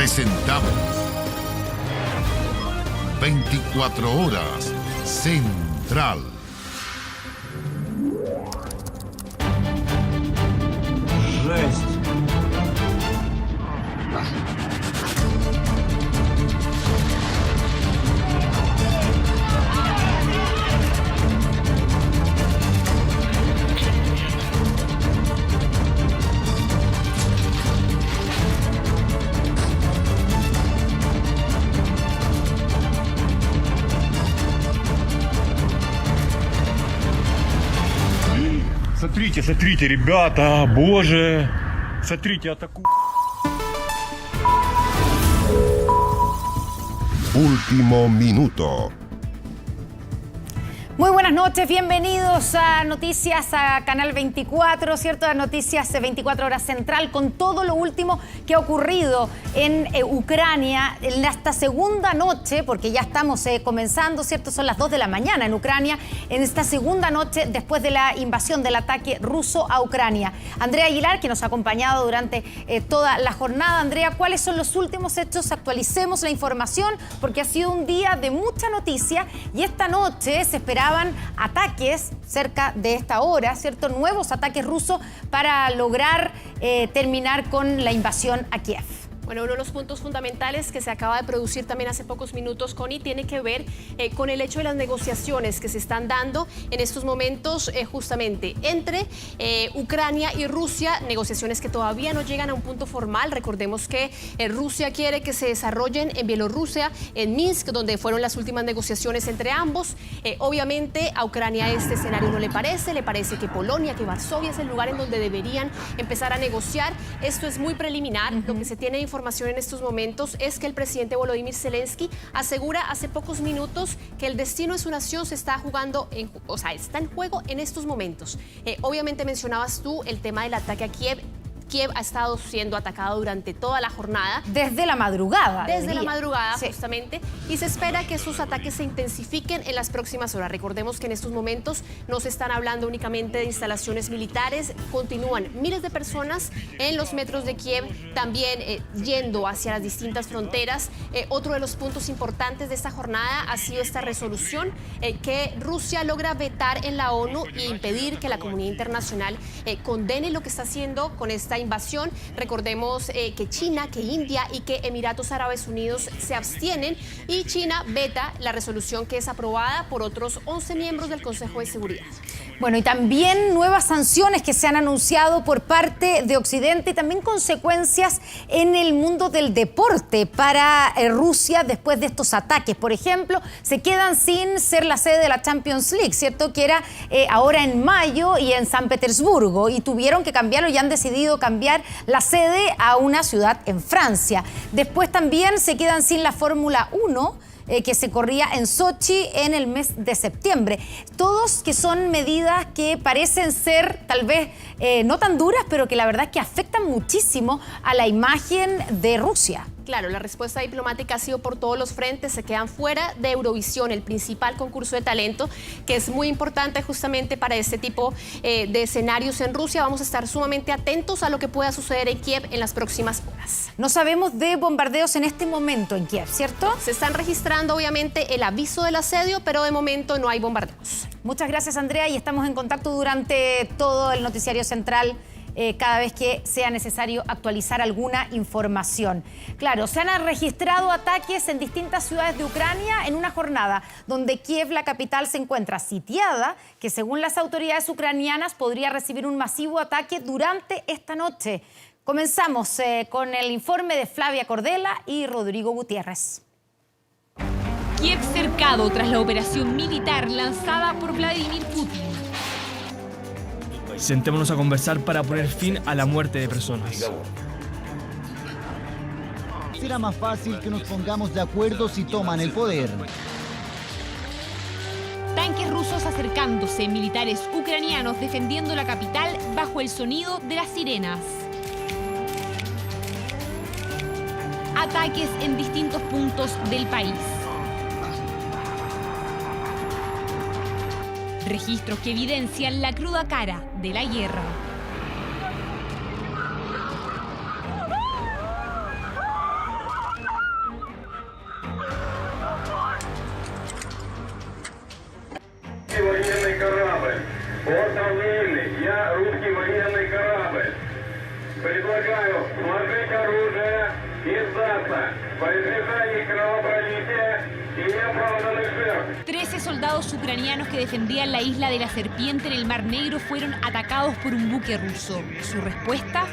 Presentamos 24 horas Central. Жесть. Смотрите, ребята, боже, смотрите, атаку. Último minuto. Muy buenas noches, bienvenidos a Noticias a Canal 24, ¿cierto? A Noticias 24 Horas Central, con todo lo último que ha ocurrido en Ucrania en esta segunda noche, porque ya estamos comenzando, ¿cierto? Son las 2 de la mañana en Ucrania, en esta segunda noche después de la invasión del ataque ruso a Ucrania. Andrea Aguilar, que nos ha acompañado durante toda la jornada. Andrea, ¿cuáles son los últimos hechos? Actualicemos la información, porque ha sido un día de mucha noticia y esta noche se esperaban ataques cerca de esta hora, ¿cierto? Nuevos ataques rusos para lograr terminar con la invasión a Kiev. Bueno, uno de los puntos fundamentales que se acaba de producir también hace pocos minutos, Connie, tiene que ver con el hecho de las negociaciones que se están dando en estos momentos justamente entre Ucrania y Rusia, negociaciones que todavía no llegan a un punto formal. Recordemos que Rusia quiere que se desarrollen en Bielorrusia, en Minsk, donde fueron las últimas negociaciones entre ambos. Obviamente a Ucrania este escenario no le parece que Polonia, que Varsovia es el lugar en donde deberían empezar a negociar. Esto es muy preliminar. Lo que se tiene información en estos momentos es que el presidente Volodymyr Zelensky asegura hace pocos minutos que el destino de su nación se está jugando, está en juego en estos momentos. Obviamente mencionabas tú el tema del ataque a Kiev. Kiev ha estado siendo atacado durante toda la jornada. Desde la madrugada. Desde la madrugada, sí, justamente. Y se espera que esos ataques se intensifiquen en las próximas horas. Recordemos que en estos momentos no se están hablando únicamente de instalaciones militares. Continúan miles de personas en los metros de Kiev, también yendo hacia las distintas fronteras. Otro de los puntos importantes de esta jornada ha sido esta resolución que Rusia logra vetar en la ONU e impedir que la comunidad internacional condene lo que está haciendo con esta invasión. Recordemos que China, que India y que Emiratos Árabes Unidos se abstienen y China veta la resolución que es aprobada por otros 11 miembros del Consejo de Seguridad. Bueno, y también nuevas sanciones que se han anunciado por parte de Occidente y también consecuencias en el mundo del deporte para Rusia después de estos ataques. Por ejemplo, se quedan sin ser la sede de la Champions League, ¿cierto? Que era ahora en mayo y en San Petersburgo, y tuvieron que cambiarlo y han decidido cambiar la sede a una ciudad en Francia. Después también se quedan sin la Fórmula 1, que se corría en Sochi en el mes de septiembre. Todos que son medidas que parecen ser tal vez no tan duras, pero que la verdad es que afectan muchísimo a la imagen de Rusia. Claro, la respuesta diplomática ha sido por todos los frentes. Se quedan fuera de Eurovisión, el principal concurso de talento, que es muy importante justamente para este tipo de escenarios en Rusia. Vamos a estar sumamente atentos a lo que pueda suceder en Kiev en las próximas horas. No sabemos de bombardeos en este momento en Kiev, ¿cierto? Se están registrando obviamente el aviso del asedio, pero de momento no hay bombardeos. Muchas gracias, Andrea, y estamos en contacto durante todo el noticiario central cada vez que sea necesario actualizar alguna información. Claro, se han registrado ataques en distintas ciudades de Ucrania en una jornada donde Kiev, la capital, se encuentra sitiada, que según las autoridades ucranianas podría recibir un masivo ataque durante esta noche. Comenzamos con el informe de Flavia Cordela y Rodrigo Gutiérrez. Kiev cercado tras la operación militar lanzada por Vladimir Putin. Sentémonos a conversar para poner fin a la muerte de personas. Será más fácil que nos pongamos de acuerdo si toman el poder. Tanques rusos acercándose, militares ucranianos defendiendo la capital bajo el sonido de las sirenas. Ataques en distintos puntos del país. Registros que evidencian la cruda cara de la guerra. Предлагаю сложить оружие и сдаться во избежание кровопролития и неоправданных жертв. 13 soldados ucranianos que defendían la isla de la Serpiente en el Mar Negro fueron atacados por un buque ruso. ¿Su respuesta?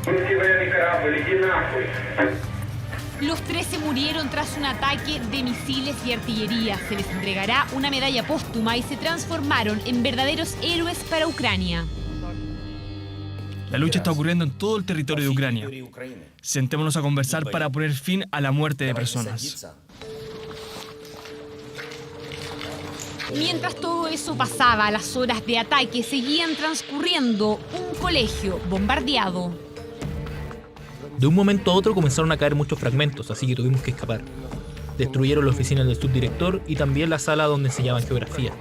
Противный корабль, иди нахуй. Los 13 murieron tras un ataque de misiles y artillería. Se les entregará una medalla póstuma y se transformaron en verdaderos héroes para Ucrania. La lucha está ocurriendo en todo el territorio de Ucrania. Sentémonos a conversar para poner fin a la muerte de personas. Mientras todo eso pasaba, las horas de ataque seguían transcurriendo. Un colegio bombardeado. De un momento a otro comenzaron a caer muchos fragmentos, así que tuvimos que escapar. Destruyeron la oficina del subdirector y también la sala donde enseñaban geografía.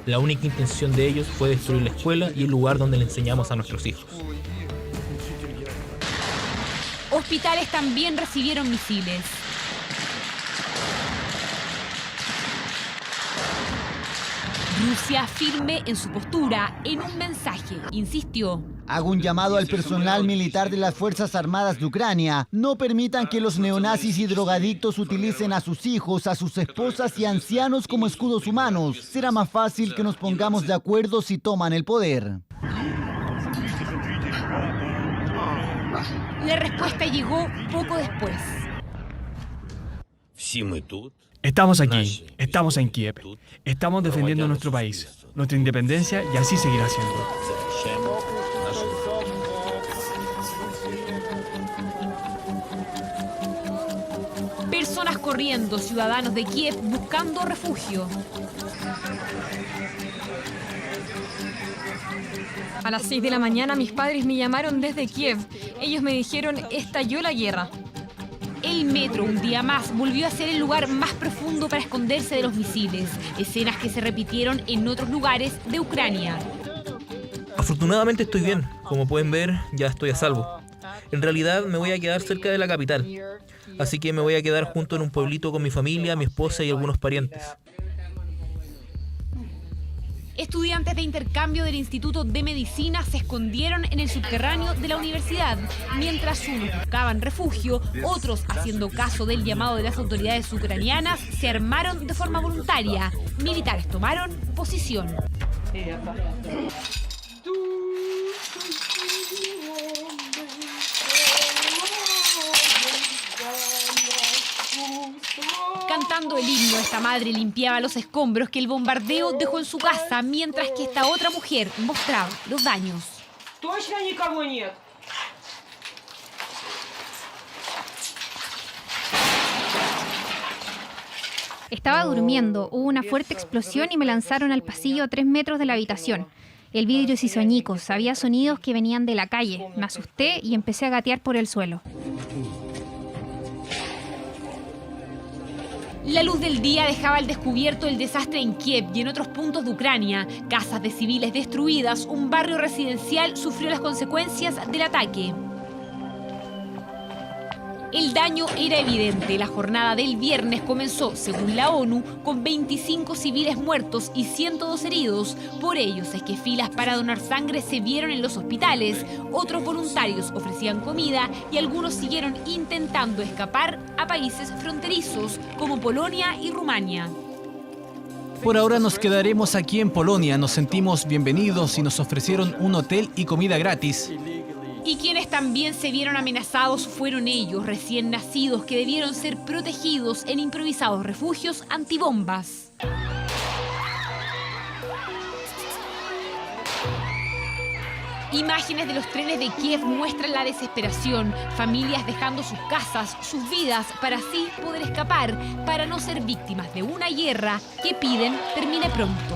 La única intención de ellos fue destruir la escuela y el lugar donde le enseñamos a nuestros hijos. Hospitales también recibieron misiles. Rusia firme en su postura. En un mensaje insistió: Hago un llamado al personal militar de las Fuerzas Armadas de Ucrania. No permitan que los neonazis y drogadictos utilicen a sus hijos, a sus esposas y ancianos como escudos humanos. Será más fácil que nos pongamos de acuerdo si toman el poder. La respuesta llegó poco después. Estamos aquí, estamos en Kiev, estamos defendiendo nuestro país, nuestra independencia y así seguirá siendo. Personas corriendo, ciudadanos de Kiev buscando refugio. A las 6 de la mañana mis padres me llamaron desde Kiev. Ellos me dijeron: estalló la guerra. El metro, un día más, volvió a ser el lugar más profundo para esconderse de los misiles. Escenas que se repitieron en otros lugares de Ucrania. Afortunadamente estoy bien. Como pueden ver, ya estoy a salvo. En realidad me voy a quedar cerca de la capital. Así que me voy a quedar junto en un pueblito con mi familia, mi esposa y algunos parientes. Estudiantes de intercambio del Instituto de Medicina se escondieron en el subterráneo de la universidad. Mientras unos buscaban refugio, otros, haciendo caso del llamado de las autoridades ucranianas, se armaron de forma voluntaria. Militares tomaron posición. Cantando el himno, esta madre limpiaba los escombros que el bombardeo dejó en su casa, mientras que esta otra mujer mostraba los daños. Estaba durmiendo, hubo una fuerte explosión y me lanzaron al pasillo a 3 metros de la habitación. El vidrio se hizo añicos, había sonidos que venían de la calle. Me asusté y empecé a gatear por el suelo. La luz del día dejaba al descubierto el desastre en Kiev y en otros puntos de Ucrania. Casas de civiles destruidas, un barrio residencial sufrió las consecuencias del ataque. El daño era evidente. La jornada del viernes comenzó, según la ONU, con 25 civiles muertos y 102 heridos. Por ellos es que filas para donar sangre se vieron en los hospitales. Otros voluntarios ofrecían comida y algunos siguieron intentando escapar a países fronterizos como Polonia y Rumania. Por ahora nos quedaremos aquí en Polonia. Nos sentimos bienvenidos y nos ofrecieron un hotel y comida gratis. Y quienes también se vieron amenazados fueron ellos, recién nacidos, que debieron ser protegidos en improvisados refugios antibombas. Imágenes de los trenes de Kiev muestran la desesperación, familias dejando sus casas, sus vidas, para así poder escapar, para no ser víctimas de una guerra que piden termine pronto.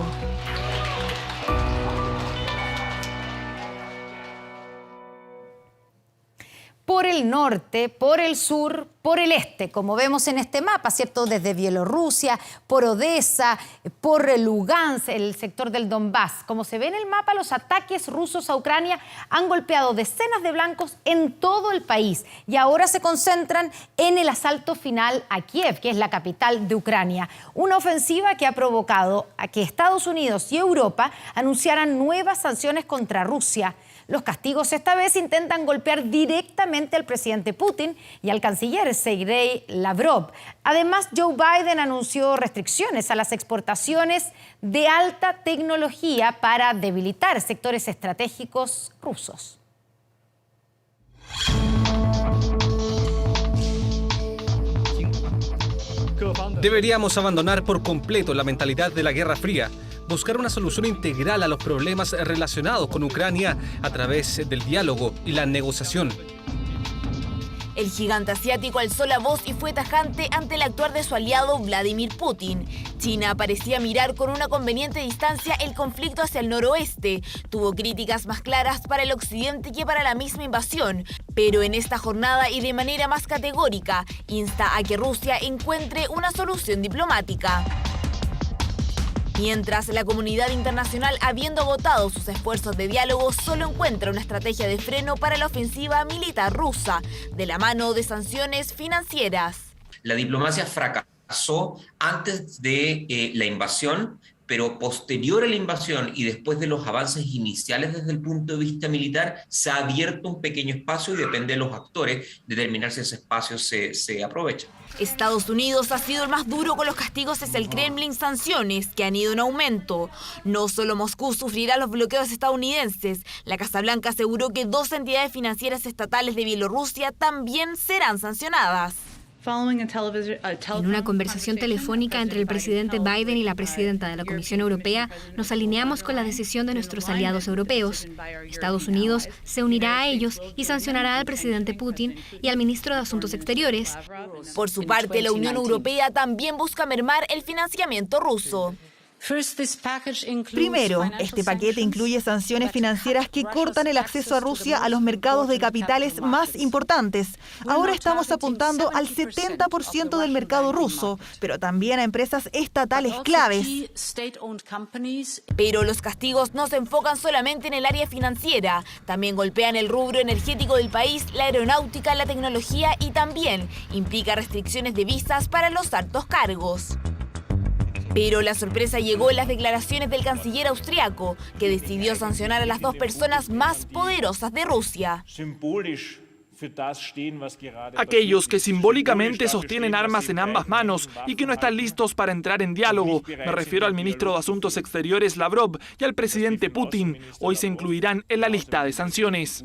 Por el norte, por el sur, por el este, como vemos en este mapa, ¿cierto? Desde Bielorrusia, por Odessa, por Lugansk, el sector del Donbass. Como se ve en el mapa, los ataques rusos a Ucrania han golpeado decenas de blancos en todo el país y ahora se concentran en el asalto final a Kiev, que es la capital de Ucrania. Una ofensiva que ha provocado a que Estados Unidos y Europa anunciaran nuevas sanciones contra Rusia. Los castigos esta vez intentan golpear directamente al presidente Putin y al canciller Sergei Lavrov. Además, Joe Biden anunció restricciones a las exportaciones de alta tecnología para debilitar sectores estratégicos rusos. Deberíamos abandonar por completo la mentalidad de la Guerra Fría, buscar una solución integral a los problemas relacionados con Ucrania a través del diálogo y la negociación. El gigante asiático alzó la voz y fue tajante ante el actuar de su aliado Vladimir Putin. China parecía mirar con una conveniente distancia el conflicto hacia el noroeste. Tuvo críticas más claras para el occidente que para la misma invasión, pero en esta jornada y de manera más categórica, insta a que Rusia encuentre una solución diplomática. Mientras la comunidad internacional, habiendo agotado sus esfuerzos de diálogo, solo encuentra una estrategia de freno para la ofensiva militar rusa, de la mano de sanciones financieras. La diplomacia fracasó antes de la invasión, pero posterior a la invasión y después de los avances iniciales desde el punto de vista militar, se ha abierto un pequeño espacio y depende de los actores determinar si ese espacio se aprovecha. Estados Unidos ha sido el más duro con los castigos hacia el Kremlin, sanciones que han ido en aumento. No solo Moscú sufrirá los bloqueos estadounidenses, la Casa Blanca aseguró que 2 entidades financieras estatales de Bielorrusia también serán sancionadas. En una conversación telefónica entre el presidente Biden y la presidenta de la Comisión Europea, nos alineamos con la decisión de nuestros aliados europeos. Estados Unidos se unirá a ellos y sancionará al presidente Putin y al ministro de Asuntos Exteriores. Por su parte, la Unión Europea también busca mermar el financiamiento ruso. Primero, este paquete incluye sanciones financieras que cortan el acceso a Rusia a los mercados de capitales más importantes. Ahora estamos apuntando al 70% del mercado ruso, pero también a empresas estatales claves. Pero los castigos no se enfocan solamente en el área financiera, también golpean el rubro energético del país, la aeronáutica, la tecnología y también implica restricciones de visas para los altos cargos. Pero la sorpresa llegó en las declaraciones del canciller austriaco, que decidió sancionar a las 2 personas más poderosas de Rusia. Aquellos que simbólicamente sostienen armas en ambas manos y que no están listos para entrar en diálogo. Me refiero al ministro de Asuntos Exteriores Lavrov y al presidente Putin. Hoy se incluirán en la lista de sanciones.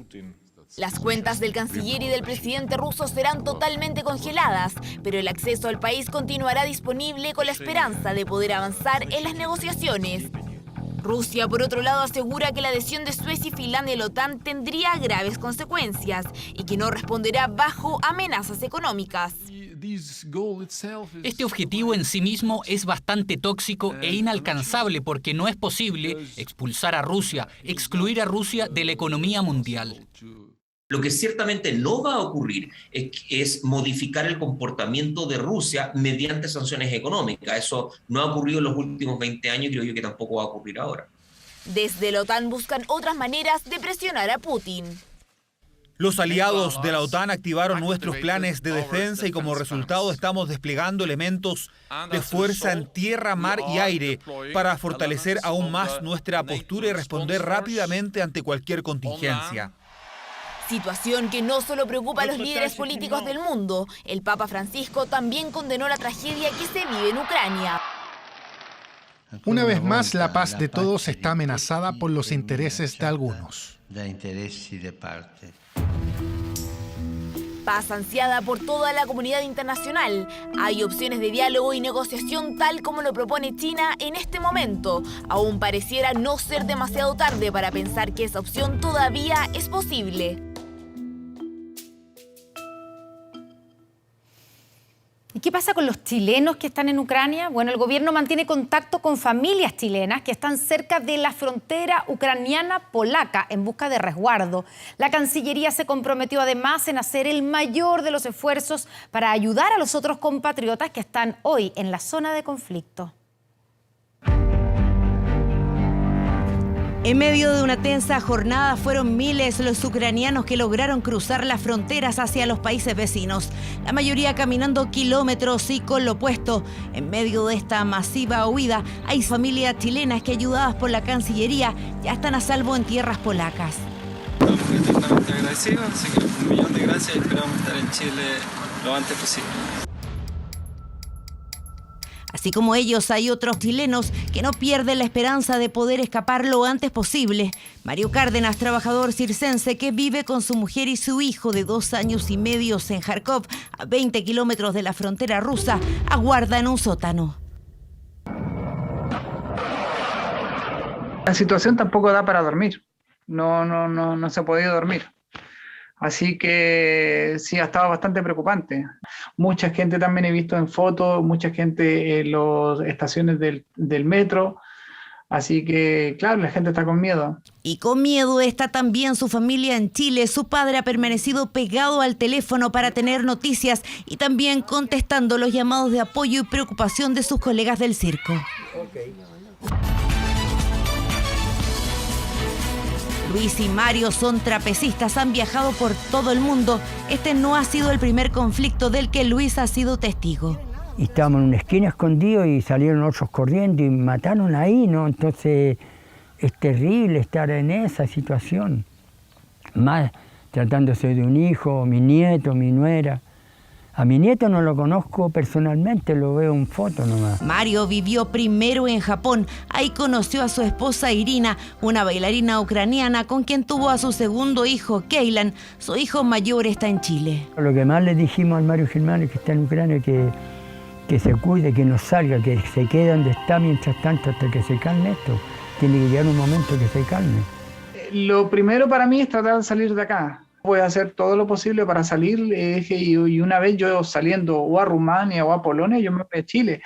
Las cuentas del canciller y del presidente ruso serán totalmente congeladas, pero el acceso al país continuará disponible con la esperanza de poder avanzar en las negociaciones. Rusia, por otro lado, asegura que la adhesión de Suecia y Finlandia a la OTAN tendría graves consecuencias y que no responderá bajo amenazas económicas. Este objetivo en sí mismo es bastante tóxico e inalcanzable porque no es posible expulsar a Rusia, excluir a Rusia de la economía mundial. Lo que ciertamente no va a ocurrir es modificar el comportamiento de Rusia mediante sanciones económicas. Eso no ha ocurrido en los últimos 20 años y creo yo que tampoco va a ocurrir ahora. Desde la OTAN buscan otras maneras de presionar a Putin. Los aliados de la OTAN activaron nuestros planes de defensa y como resultado estamos desplegando elementos de fuerza en tierra, mar y aire para fortalecer aún más nuestra postura y responder rápidamente ante cualquier contingencia. Situación que no solo preocupa a los líderes políticos del mundo. El Papa Francisco también condenó la tragedia que se vive en Ucrania. Una vez más, la paz de todos está amenazada por los intereses de algunos. Paz ansiada por toda la comunidad internacional. Hay opciones de diálogo y negociación tal como lo propone China en este momento. Aún pareciera no ser demasiado tarde para pensar que esa opción todavía es posible. ¿Y qué pasa con los chilenos que están en Ucrania? Bueno, el gobierno mantiene contacto con familias chilenas que están cerca de la frontera ucraniana-polaca en busca de resguardo. La Cancillería se comprometió además en hacer el mayor de los esfuerzos para ayudar a los otros compatriotas que están hoy en la zona de conflicto. En medio de una tensa jornada fueron miles los ucranianos que lograron cruzar las fronteras hacia los países vecinos, la mayoría caminando kilómetros y con lo opuesto. En medio de esta masiva huida hay familias chilenas que, ayudadas por la Cancillería, ya están a salvo en tierras polacas. Estamos eternamente agradecidos, así que 1.000.000 de gracias y esperamos estar en Chile lo antes posible. Así como ellos, hay otros chilenos que no pierden la esperanza de poder escapar lo antes posible. Mario Cárdenas, trabajador circense que vive con su mujer y su hijo de 2 años y medio en Kharkov, a 20 kilómetros de la frontera rusa, aguarda en un sótano. La situación tampoco da para dormir. No se ha podido dormir. Así que sí, ha estado bastante preocupante. Mucha gente también he visto en fotos, mucha gente en las estaciones del metro. Así que, claro, la gente está con miedo. Y con miedo está también su familia en Chile. Su padre ha permanecido pegado al teléfono para tener noticias y también contestando los llamados de apoyo y preocupación de sus colegas del circo. Luis y Mario son trapecistas, han viajado por todo el mundo. Este no ha sido el primer conflicto del que Luis ha sido testigo. Estábamos en una esquina escondidos y salieron otros corriendo y mataron ahí, ¿no? Entonces es terrible estar en esa situación. Más tratándose de un hijo, mi nieto, mi nuera. A mi nieto no lo conozco personalmente, lo veo en foto nomás. Mario vivió primero en Japón. Ahí conoció a su esposa Irina, una bailarina ucraniana con quien tuvo a su segundo hijo, Keilan. Su hijo mayor está en Chile. Lo que más le dijimos al Mario Germán, que está en Ucrania, que se cuide, que no salga, que se quede donde está mientras tanto hasta que se calme esto. Tiene que llegar un momento que se calme. Lo primero para mí es tratar de salir de acá. Voy a hacer todo lo posible para salir y una vez yo saliendo o a Rumania o a Polonia, yo me voy a Chile.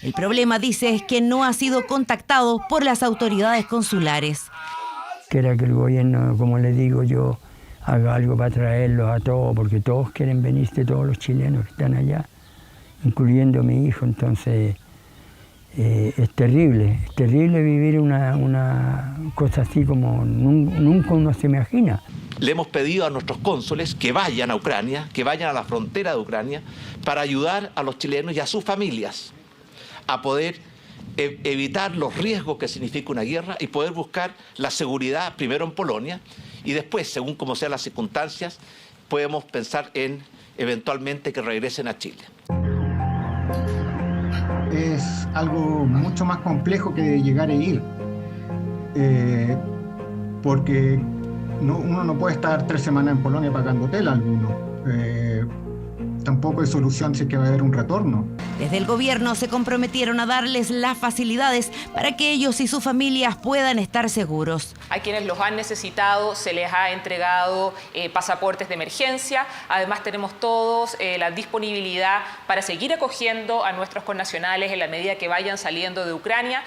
El problema, dice, es que no ha sido contactado por las autoridades consulares. Quiera que el gobierno, como le digo yo, haga algo para traerlos a todos, porque todos quieren venirse, todos los chilenos que están allá, incluyendo a mi hijo. Entonces es terrible vivir una cosa así como nunca uno se imagina. Le hemos pedido a nuestros cónsules que vayan a Ucrania, que vayan a la frontera de Ucrania, para ayudar a los chilenos y a sus familias a poder evitar los riesgos que significa una guerra y poder buscar la seguridad primero en Polonia y después, según como sean las circunstancias, podemos pensar en eventualmente que regresen a Chile. Es algo mucho más complejo que llegar e ir, porque uno no puede estar 3 semanas en Polonia pagando hotel a alguno. Tampoco hay solución si es que va a haber un retorno. Desde el gobierno se comprometieron a darles las facilidades para que ellos y sus familias puedan estar seguros. A quienes los han necesitado se les ha entregado pasaportes de emergencia. Además tenemos todos la disponibilidad para seguir acogiendo a nuestros connacionales en la medida que vayan saliendo de Ucrania.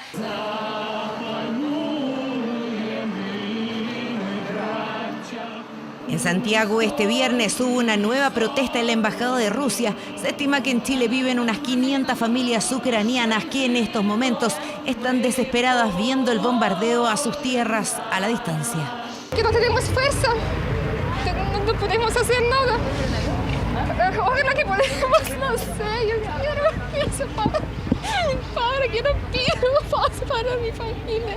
En Santiago este viernes hubo una nueva protesta en la Embajada de Rusia. Se estima que en Chile viven unas 500 familias ucranianas que en estos momentos están desesperadas viendo el bombardeo a sus tierras a la distancia. Que no tenemos fuerza, no podemos hacer nada. Ojalá que podemos, no sé, yo quiero eso para que no pido paz para mi familia.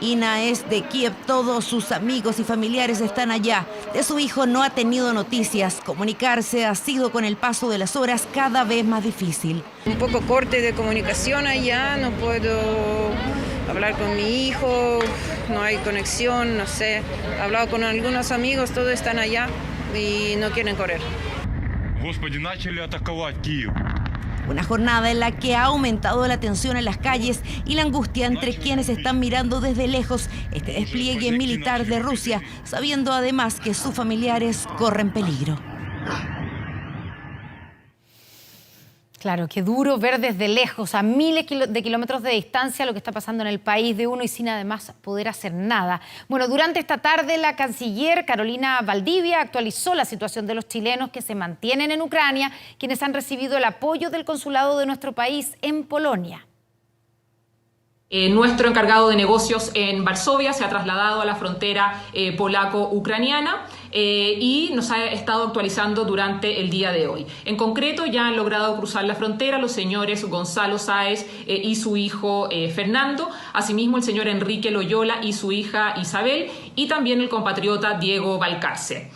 Ina es de Kiev, todos sus amigos y familiares están allá. De su hijo no ha tenido noticias. Comunicarse ha sido con el paso de las horas cada vez más difícil. Un poco corte de comunicación allá, no puedo hablar con mi hijo, no hay conexión, no sé. He hablado con algunos amigos, todos están allá y no quieren correr. Una jornada en la que ha aumentado la tensión en las calles y la angustia entre quienes están mirando desde lejos este despliegue militar de Rusia, sabiendo además que sus familiares corren peligro. Claro, qué duro ver desde lejos, a miles de kilómetros de distancia, lo que está pasando en el país de uno y sin además poder hacer nada. Bueno, durante esta tarde la canciller Carolina Valdivia actualizó la situación de los chilenos que se mantienen en Ucrania, quienes han recibido el apoyo del consulado de nuestro país en Polonia. Nuestro encargado de negocios en Varsovia se ha trasladado a la frontera polaco-ucraniana y nos ha estado actualizando durante el día de hoy. En concreto, ya han logrado cruzar la frontera los señores Gonzalo Sáez y su hijo Fernando, asimismo el señor Enrique Loyola y su hija Isabel, y también el compatriota Diego Valcarce.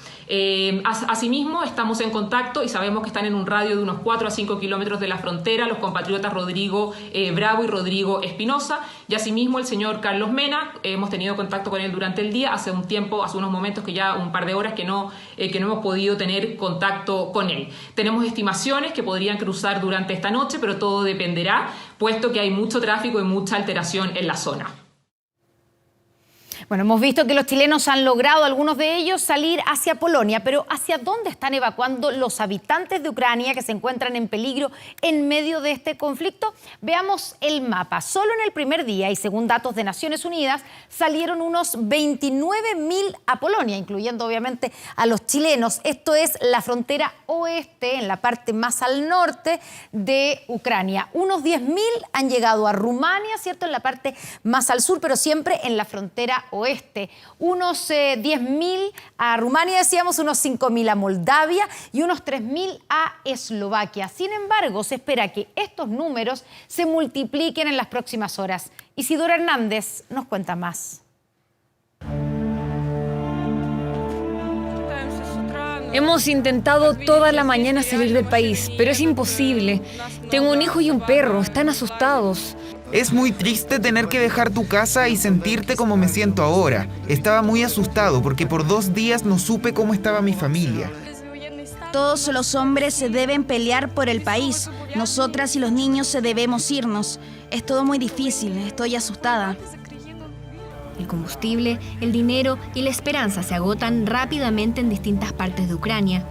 Asimismo, estamos en contacto y sabemos que están en un radio de unos 4 a 5 kilómetros de la frontera los compatriotas Rodrigo Bravo y Rodrigo Espinosa, y asimismo el señor Carlos Mena. Hemos tenido contacto con él durante el día, hace unos momentos, que ya un par de horas que no hemos podido tener contacto con él. Tenemos estimaciones que podrían cruzar durante esta noche, pero todo dependerá, puesto que hay mucho tráfico y mucha alteración en la zona. Bueno, hemos visto que los chilenos han logrado, algunos de ellos, salir hacia Polonia, pero ¿hacia dónde están evacuando los habitantes de Ucrania que se encuentran en peligro en medio de este conflicto? Veamos el mapa. Solo en el primer día, y según datos de Naciones Unidas, salieron unos 29.000 a Polonia, incluyendo obviamente a los chilenos. Esto es la frontera oeste, en la parte más al norte de Ucrania. Unos 10.000 han llegado a Rumania, ¿cierto?, en la parte más al sur, pero siempre en la frontera oeste. Unos 10.000 a Rumania, decíamos, unos 5.000 a Moldavia y unos 3.000 a Eslovaquia. Sin embargo, se espera que estos números se multipliquen en las próximas horas. Isidora Hernández nos cuenta más. Hemos intentado toda la mañana salir del país, pero es imposible. Tengo un hijo y un perro, están asustados. Es muy triste tener que dejar tu casa y sentirte como me siento ahora. Estaba muy asustado porque por 2 días no supe cómo estaba mi familia. Todos los hombres se deben pelear por el país. Nosotras y los niños debemos irnos. Es todo muy difícil, estoy asustada. El combustible, el dinero y la esperanza se agotan rápidamente en distintas partes de Ucrania.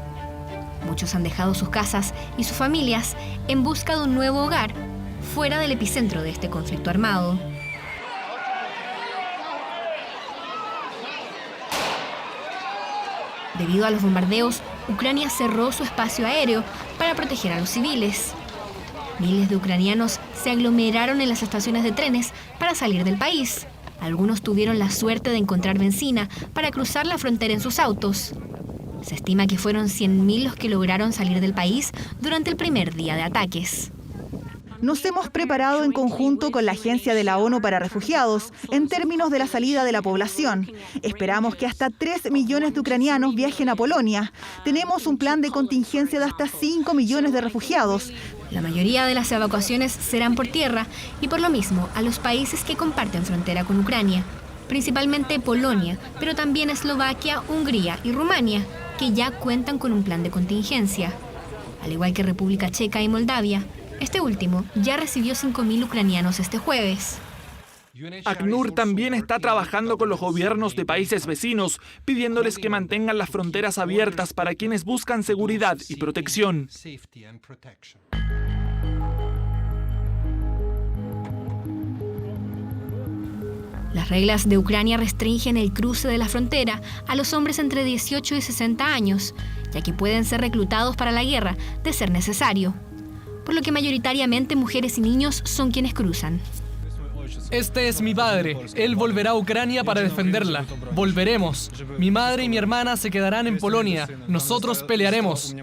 Muchos han dejado sus casas y sus familias en busca de un nuevo hogar, fuera del epicentro de este conflicto armado. Debido a los bombardeos, Ucrania cerró su espacio aéreo para proteger a los civiles. Miles de ucranianos se aglomeraron en las estaciones de trenes para salir del país. Algunos tuvieron la suerte de encontrar benzina para cruzar la frontera en sus autos. Se estima que fueron 100.000 los que lograron salir del país durante el primer día de ataques. Nos hemos preparado en conjunto con la Agencia de la ONU para Refugiados en términos de la salida de la población. Esperamos que hasta 3 millones de ucranianos viajen a Polonia. Tenemos un plan de contingencia de hasta 5 millones de refugiados. La mayoría de las evacuaciones serán por tierra y por lo mismo a los países que comparten frontera con Ucrania, principalmente Polonia, pero también Eslovaquia, Hungría y Rumania, que ya cuentan con un plan de contingencia. Al igual que República Checa y Moldavia, este último ya recibió 5.000 ucranianos este jueves. ACNUR también está trabajando con los gobiernos de países vecinos, pidiéndoles que mantengan las fronteras abiertas para quienes buscan seguridad y protección. Las reglas de Ucrania restringen el cruce de la frontera a los hombres entre 18 y 60 años, ya que pueden ser reclutados para la guerra de ser necesario, por lo que mayoritariamente mujeres y niños son quienes cruzan. Este es mi padre. Él volverá a Ucrania para defenderla. Volveremos. Mi madre y mi hermana se quedarán en Polonia. Nosotros pelearemos.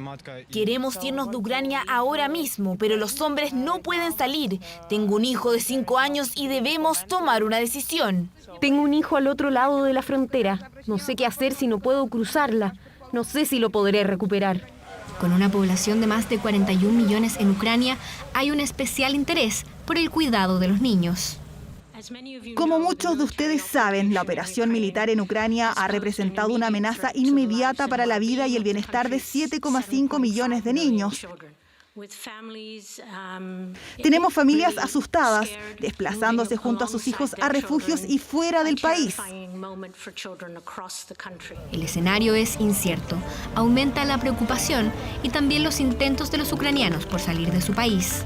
Queremos irnos de Ucrania ahora mismo, pero los hombres no pueden salir. Tengo un hijo de 5 años y debemos tomar una decisión. Tengo un hijo al otro lado de la frontera. No sé qué hacer si no puedo cruzarla. No sé si lo podré recuperar. Con una población de más de 41 millones en Ucrania, hay un especial interés por el cuidado de los niños. Como muchos de ustedes saben, la operación militar en Ucrania ha representado una amenaza inmediata para la vida y el bienestar de 7,5 millones de niños. Tenemos familias asustadas, desplazándose junto a sus hijos a refugios y fuera del país. El escenario es incierto, aumenta la preocupación y también los intentos de los ucranianos por salir de su país.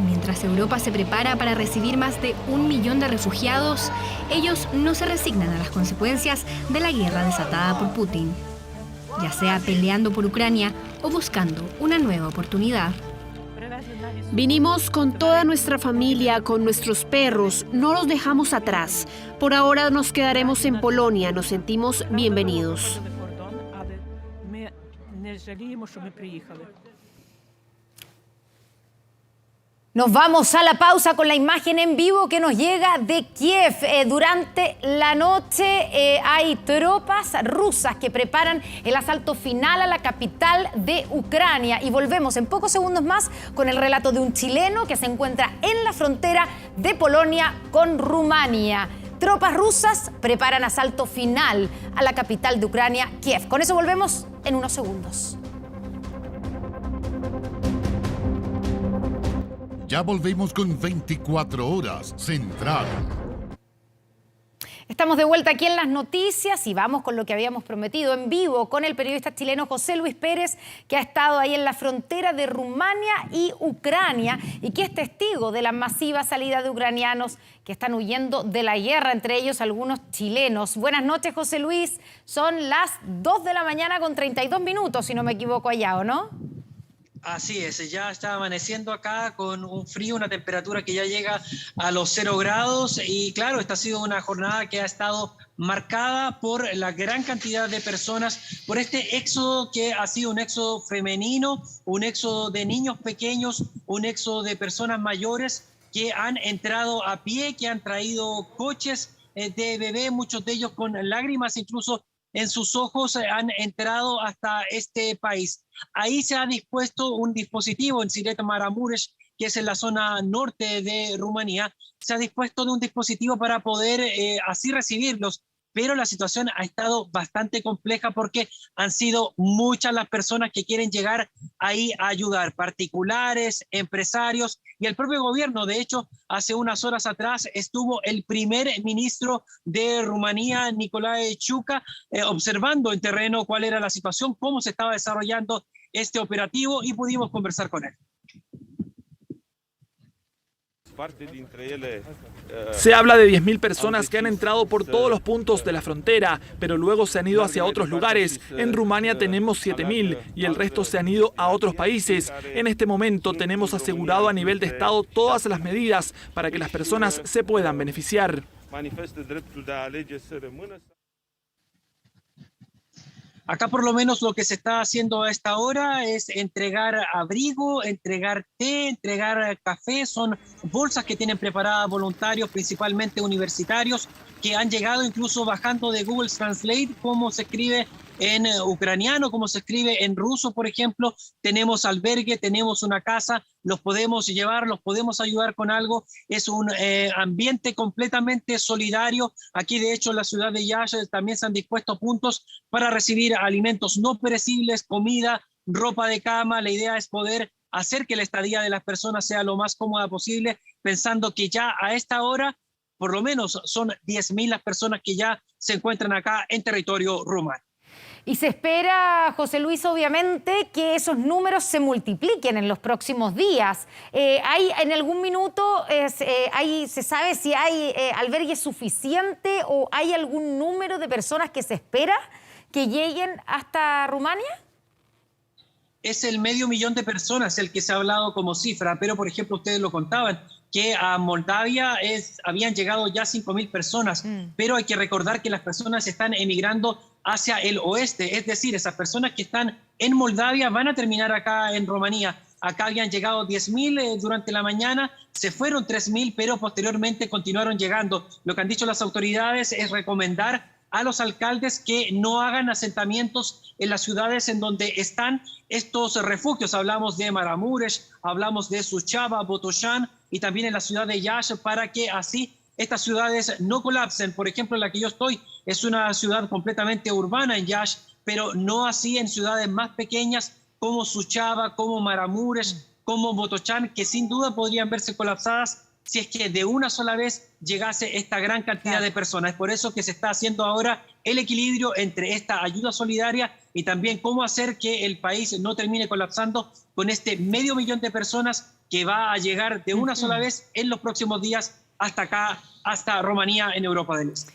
Mientras Europa se prepara para recibir más de 1 millón de refugiados, ellos no se resignan a las consecuencias de la guerra desatada por Putin, ya sea peleando por Ucrania o buscando una nueva oportunidad. Vinimos con toda nuestra familia, con nuestros perros, no los dejamos atrás. Por ahora nos quedaremos en Polonia, nos sentimos bienvenidos. Nos vamos a la pausa con la imagen en vivo que nos llega de Kiev. Durante la noche hay tropas rusas que preparan el asalto final a la capital de Ucrania. Y volvemos en pocos segundos más con el relato de un chileno que se encuentra en la frontera de Polonia con Rumania. Tropas rusas preparan asalto final a la capital de Ucrania, Kiev. Con eso volvemos en unos segundos. Ya volvemos con 24 Horas Central. Estamos de vuelta aquí en las noticias y vamos con lo que habíamos prometido en vivo con el periodista chileno José Luis Pérez, que ha estado ahí en la frontera de Rumania y Ucrania y que es testigo de la masiva salida de ucranianos que están huyendo de la guerra, entre ellos algunos chilenos. Buenas noches, José Luis. Son las 2 de la mañana con 32 minutos, si no me equivoco allá, ¿o no? Así es, ya está amaneciendo acá con un frío, una temperatura que ya llega a los 0 grados y claro, esta ha sido una jornada que ha estado marcada por la gran cantidad de personas, por este éxodo que ha sido un éxodo femenino, un éxodo de niños pequeños, un éxodo de personas mayores que han entrado a pie, que han traído coches de bebé, muchos de ellos con lágrimas incluso en sus ojos, han entrado hasta este país. Ahí se ha dispuesto un dispositivo en Siret Maramuresh, que es en la zona norte de Rumanía. Se ha dispuesto un dispositivo para poder así recibirlos, pero la situación ha estado bastante compleja porque han sido muchas las personas que quieren llegar ahí a ayudar, particulares, empresarios y el propio gobierno. De hecho, hace unas horas atrás estuvo el primer ministro de Rumanía, Nicolae Ciucă, observando en terreno cuál era la situación, cómo se estaba desarrollando este operativo y pudimos conversar con él. Se habla de 10.000 personas que han entrado por todos los puntos de la frontera, pero luego se han ido hacia otros lugares. En Rumania tenemos 7.000 y el resto se han ido a otros países. En este momento tenemos asegurado a nivel de Estado todas las medidas para que las personas se puedan beneficiar. Acá por lo menos lo que se está haciendo a esta hora es entregar abrigo, entregar té, entregar café. Son bolsas que tienen preparadas voluntarios, principalmente universitarios, que han llegado incluso bajando de Google Translate cómo se escribe en ucraniano, cómo se escribe en ruso, por ejemplo. Tenemos albergue, tenemos una casa, los podemos llevar, los podemos ayudar con algo. Es un ambiente completamente solidario. Aquí, de hecho, en la ciudad de Iași también se han dispuesto puntos para recibir alimentos no perecibles, comida, ropa de cama. La idea es poder hacer que la estadía de las personas sea lo más cómoda posible, pensando que ya a esta hora, por lo menos son 10.000 las personas que ya se encuentran acá en territorio rumano. Y se espera, José Luis, obviamente, que esos números se multipliquen en los próximos días. ¿Hay en algún minuto, se sabe si hay albergue suficiente o hay algún número de personas que se espera que lleguen hasta Rumania? Es el 500.000 de personas el que se ha hablado como cifra, pero por ejemplo ustedes lo contaban, que a Moldavia habían llegado ya 5.000 personas, pero hay que recordar que las personas están emigrando hacia el oeste, es decir, esas personas que están en Moldavia van a terminar acá en Rumanía. Acá habían llegado 10.000 durante la mañana, se fueron 3.000, pero posteriormente continuaron llegando. Lo que han dicho las autoridades es recomendar a los alcaldes que no hagan asentamientos en las ciudades en donde están estos refugios. Hablamos de Maramuresh, hablamos de Suceava, Botoșani y también en la ciudad de Iași, para que así estas ciudades no colapsen. Por ejemplo, en la que yo estoy es una ciudad completamente urbana en Iași, pero no así en ciudades más pequeñas como Suceava, como Maramuresh, como Botochan, que sin duda podrían verse colapsadas si es que de una sola vez llegase esta gran cantidad de personas. Es por eso que se está haciendo ahora el equilibrio entre esta ayuda solidaria y también cómo hacer que el país no termine colapsando con este 500.000 de personas que va a llegar de una sola vez en los próximos días hasta acá, hasta Rumanía, en Europa del Este.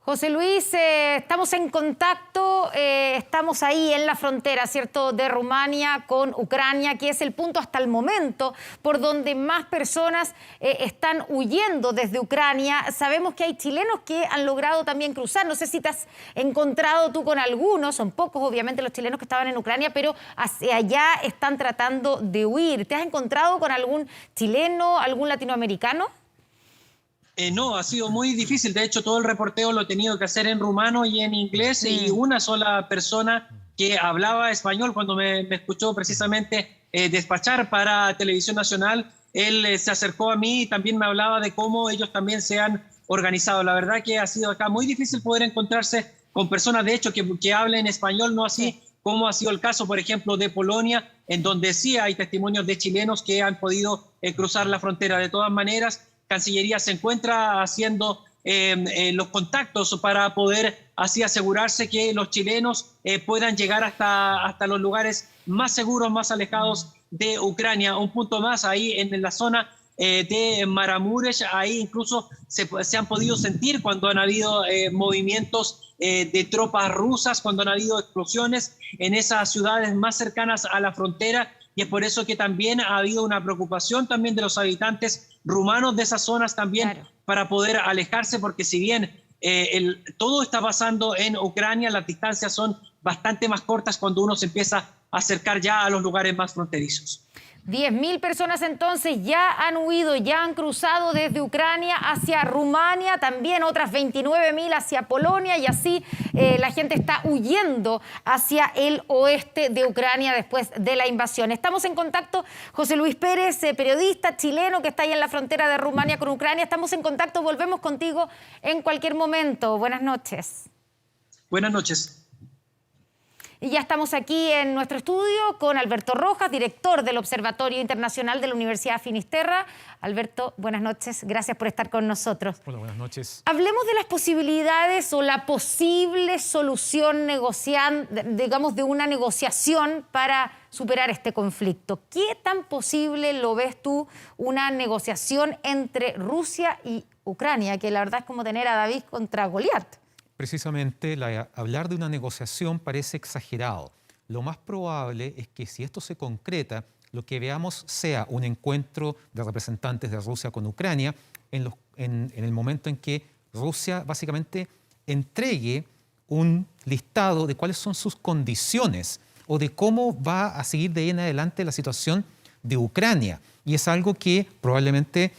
José Luis, estamos en contacto, estamos ahí en la frontera, ¿cierto?, de Rumania con Ucrania, que es el punto hasta el momento por donde más personas están huyendo desde Ucrania. Sabemos que hay chilenos que han logrado también cruzar. No sé si te has encontrado tú con algunos, son pocos obviamente los chilenos que estaban en Ucrania, pero hacia allá están tratando de huir. ¿Te has encontrado con algún chileno, algún latinoamericano? No, ha sido muy difícil. De hecho, todo el reporteo lo he tenido que hacer en rumano y en inglés, y una sola persona que hablaba español, cuando me escuchó precisamente despachar para Televisión Nacional, él se acercó a mí y también me hablaba de cómo ellos también se han organizado. La verdad que ha sido acá muy difícil poder encontrarse con personas, de hecho, que hablen español, no así como ha sido el caso, por ejemplo, de Polonia, en donde sí hay testimonios de chilenos que han podido cruzar la frontera. De todas maneras, Cancillería se encuentra haciendo los contactos para poder así asegurarse que los chilenos puedan llegar hasta los lugares más seguros, más alejados de Ucrania. Un punto más, ahí en la zona de Maramuresh, ahí incluso se han podido sentir cuando han habido movimientos de tropas rusas, cuando han habido explosiones en esas ciudades más cercanas a la frontera. Y es por eso que también ha habido una preocupación también de los habitantes rumanos de esas zonas también, para poder alejarse, porque si bien todo está pasando en Ucrania, las distancias son bastante más cortas cuando uno se empieza a acercar ya a los lugares más fronterizos. 10.000 personas entonces ya han huido, ya han cruzado desde Ucrania hacia Rumania, también otras 29.000 hacia Polonia, y así la gente está huyendo hacia el oeste de Ucrania después de la invasión. Estamos en contacto, José Luis Pérez, periodista chileno que está ahí en la frontera de Rumania con Ucrania. Estamos en contacto, volvemos contigo en cualquier momento. Buenas noches. Buenas noches. Y ya estamos aquí en nuestro estudio con Alberto Rojas, director del Observatorio Internacional de la Universidad Finisterra. Alberto, buenas noches. Gracias por estar con nosotros. Hola, buenas noches. Hablemos de las posibilidades o la posible solución digamos, de una negociación para superar este conflicto. ¿Qué tan posible lo ves tú una negociación entre Rusia y Ucrania? Que la verdad es como tener a David contra Goliat. Precisamente, hablar de una negociación parece exagerado. Lo más probable es que si esto se concreta, lo que veamos sea un encuentro de representantes de Rusia con Ucrania en el momento en que Rusia básicamente entregue un listado de cuáles son sus condiciones o de cómo va a seguir de ahí en adelante la situación de Ucrania. Y es algo que probablemente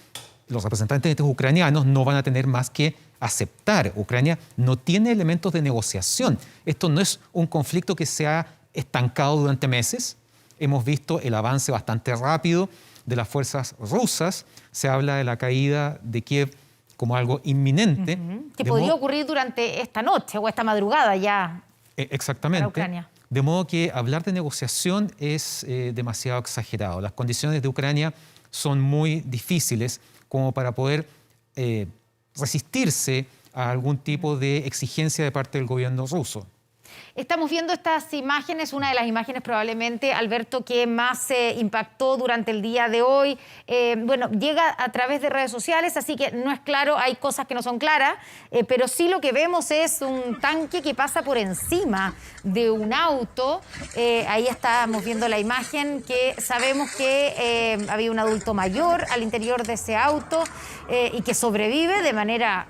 los representantes ucranianos no van a tener más que aceptar. Ucrania no tiene elementos de negociación. Esto no es un conflicto que se ha estancado durante meses. Hemos visto el avance bastante rápido de las fuerzas rusas. Se habla de la caída de Kiev como algo inminente. Que podría ocurrir durante esta noche o esta madrugada ya. Exactamente. Para Ucrania. De modo que hablar de negociación es demasiado exagerado. Las condiciones de Ucrania son muy difíciles como para poder resistirse a algún tipo de exigencia de parte del gobierno ruso. Estamos viendo estas imágenes, una de las imágenes probablemente, Alberto, que más impactó durante el día de hoy. Bueno, llega a través de redes sociales, así que no es claro, hay cosas que no son claras, pero sí lo que vemos es un tanque que pasa por encima de un auto. Ahí estamos viendo la imagen, que sabemos que había un adulto mayor al interior de ese auto y que sobrevive de manera,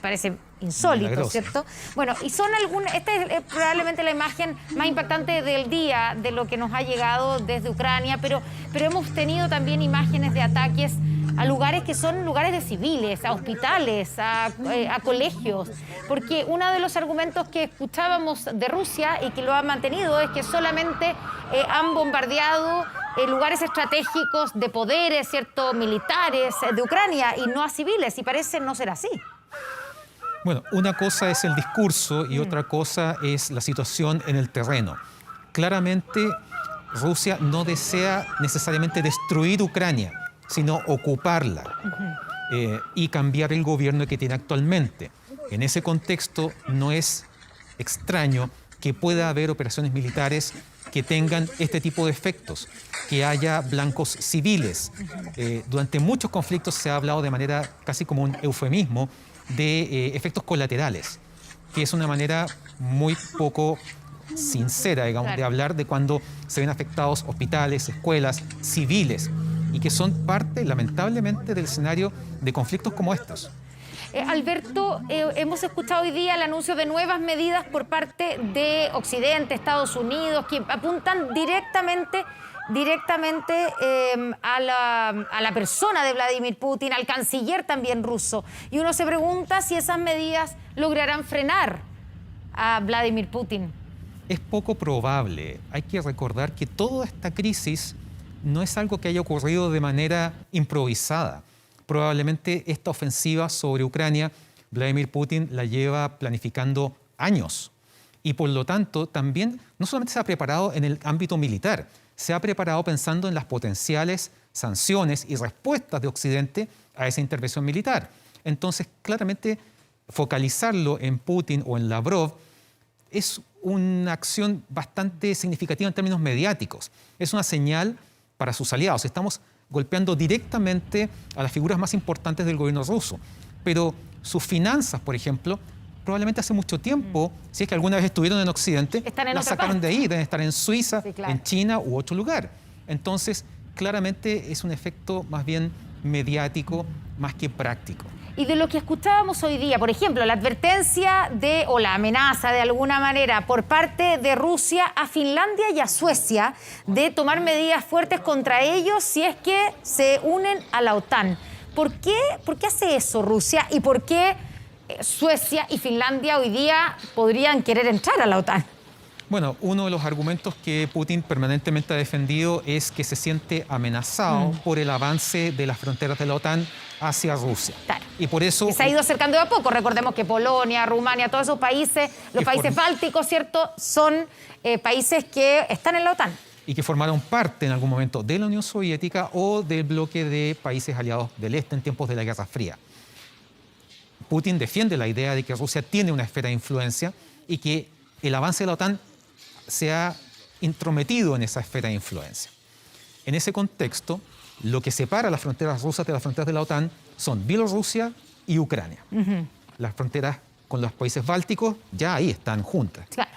parece insólito, milagroso, ¿cierto? Bueno, y son algunas, esta es probablemente la imagen más impactante del día de lo que nos ha llegado desde Ucrania, pero hemos tenido también imágenes de ataques a lugares que son lugares de civiles, a hospitales, a colegios, porque uno de los argumentos que escuchábamos de Rusia y que lo han mantenido es que solamente han bombardeado lugares estratégicos de poderes, ¿cierto?, militares de Ucrania y no a civiles, y parece no ser así. Bueno, una cosa es el discurso y otra cosa es la situación en el terreno. Claramente Rusia no desea necesariamente destruir Ucrania, sino ocuparla y cambiar el gobierno que tiene actualmente. En ese contexto no es extraño que pueda haber operaciones militares que tengan este tipo de efectos, que haya blancos civiles. Durante muchos conflictos se ha hablado de manera casi como un eufemismo de efectos colaterales, que es una manera muy poco sincera, digamos, de hablar de cuando se ven afectados hospitales, escuelas, civiles, y que son parte, lamentablemente, del escenario de conflictos como estos. Alberto, hemos escuchado hoy día el anuncio de nuevas medidas por parte de Occidente, Estados Unidos, que apuntan directamente a la persona de Vladimir Putin, al canciller también ruso. Y uno se pregunta si esas medidas lograrán frenar a Vladimir Putin. Es poco probable. Hay que recordar que toda esta crisis no es algo que haya ocurrido de manera improvisada. Probablemente esta ofensiva sobre Ucrania, Vladimir Putin la lleva planificando años. Y por lo tanto, también no solamente se ha preparado en el ámbito militar, se ha preparado pensando en las potenciales sanciones y respuestas de Occidente a esa intervención militar. Entonces, claramente, focalizarlo en Putin o en Lavrov es una acción bastante significativa en términos mediáticos. Es una señal para sus aliados. Estamos golpeando directamente a las figuras más importantes del gobierno ruso. Pero sus finanzas, por ejemplo, probablemente hace mucho tiempo, si es que alguna vez estuvieron en Occidente, las sacaron de ahí, deben estar en Suiza, sí, claro, en China u otro lugar. Entonces, claramente es un efecto más bien mediático, más que práctico. Y de lo que escuchábamos hoy día, por ejemplo, la advertencia o la amenaza de alguna manera por parte de Rusia a Finlandia y a Suecia de tomar medidas fuertes contra ellos si es que se unen a la OTAN. ¿Por qué hace eso Rusia y por qué Suecia y Finlandia hoy día podrían querer entrar a la OTAN? Bueno, uno de los argumentos que Putin permanentemente ha defendido es que se siente amenazado por el avance de las fronteras de la OTAN hacia Rusia. Claro. Y por eso... Y se ha ido acercando de a poco. Recordemos que Polonia, Rumania, todos esos países, los países bálticos, ¿cierto?, son países que están en la OTAN. Y que formaron parte en algún momento de la Unión Soviética o del bloque de países aliados del Este en tiempos de la Guerra Fría. Putin defiende la idea de que Rusia tiene una esfera de influencia y que el avance de la OTAN se ha intrometido en esa esfera de influencia. En ese contexto, lo que separa las fronteras rusas de las fronteras de la OTAN son Bielorrusia y Ucrania. Las fronteras con los países bálticos ya ahí están juntas. Claro.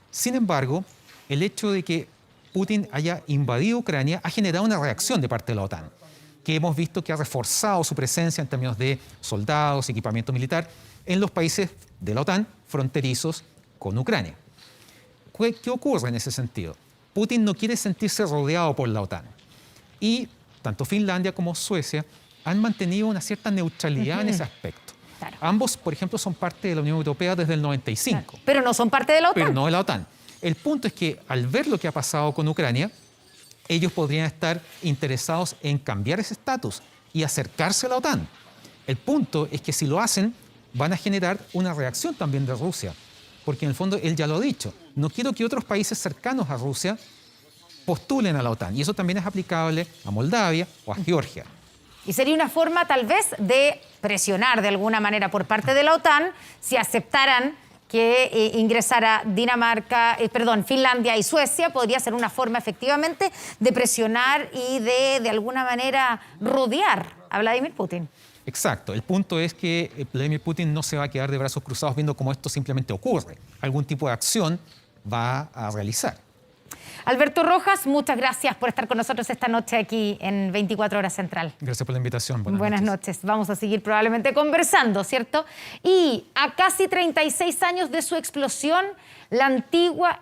Sin embargo, el hecho de que Putin haya invadido Ucrania ha generado una reacción de parte de la OTAN, que hemos visto que ha reforzado su presencia en términos de soldados, equipamiento militar, en los países de la OTAN fronterizos con Ucrania. ¿Qué ocurre en ese sentido? Putin no quiere sentirse rodeado por la OTAN. Y tanto Finlandia como Suecia han mantenido una cierta neutralidad en ese aspecto. Claro. Ambos, por ejemplo, son parte de la Unión Europea desde el 95. Claro. Pero no son parte de la OTAN. Pero no de la OTAN. El punto es que al ver lo que ha pasado con Ucrania, ellos podrían estar interesados en cambiar ese estatus y acercarse a la OTAN. El punto es que si lo hacen, van a generar una reacción también de Rusia. Porque en el fondo él ya lo ha dicho, no quiero que otros países cercanos a Rusia postulen a la OTAN. Y eso también es aplicable a Moldavia o a Georgia. Y sería una forma tal vez de presionar de alguna manera por parte de la OTAN si aceptaran que ingresara Finlandia y Suecia. Podría ser una forma efectivamente de presionar y de alguna manera rodear a Vladimir Putin. Exacto. El punto es que Vladimir Putin no se va a quedar de brazos cruzados viendo cómo esto simplemente ocurre. Algún tipo de acción va a realizar. Alberto Rojas, muchas gracias por estar con nosotros esta noche aquí en 24 Horas Central. Gracias por la invitación. Buenas noches. Vamos a seguir probablemente conversando, ¿cierto? Y a casi 36 años de su explosión, la antigua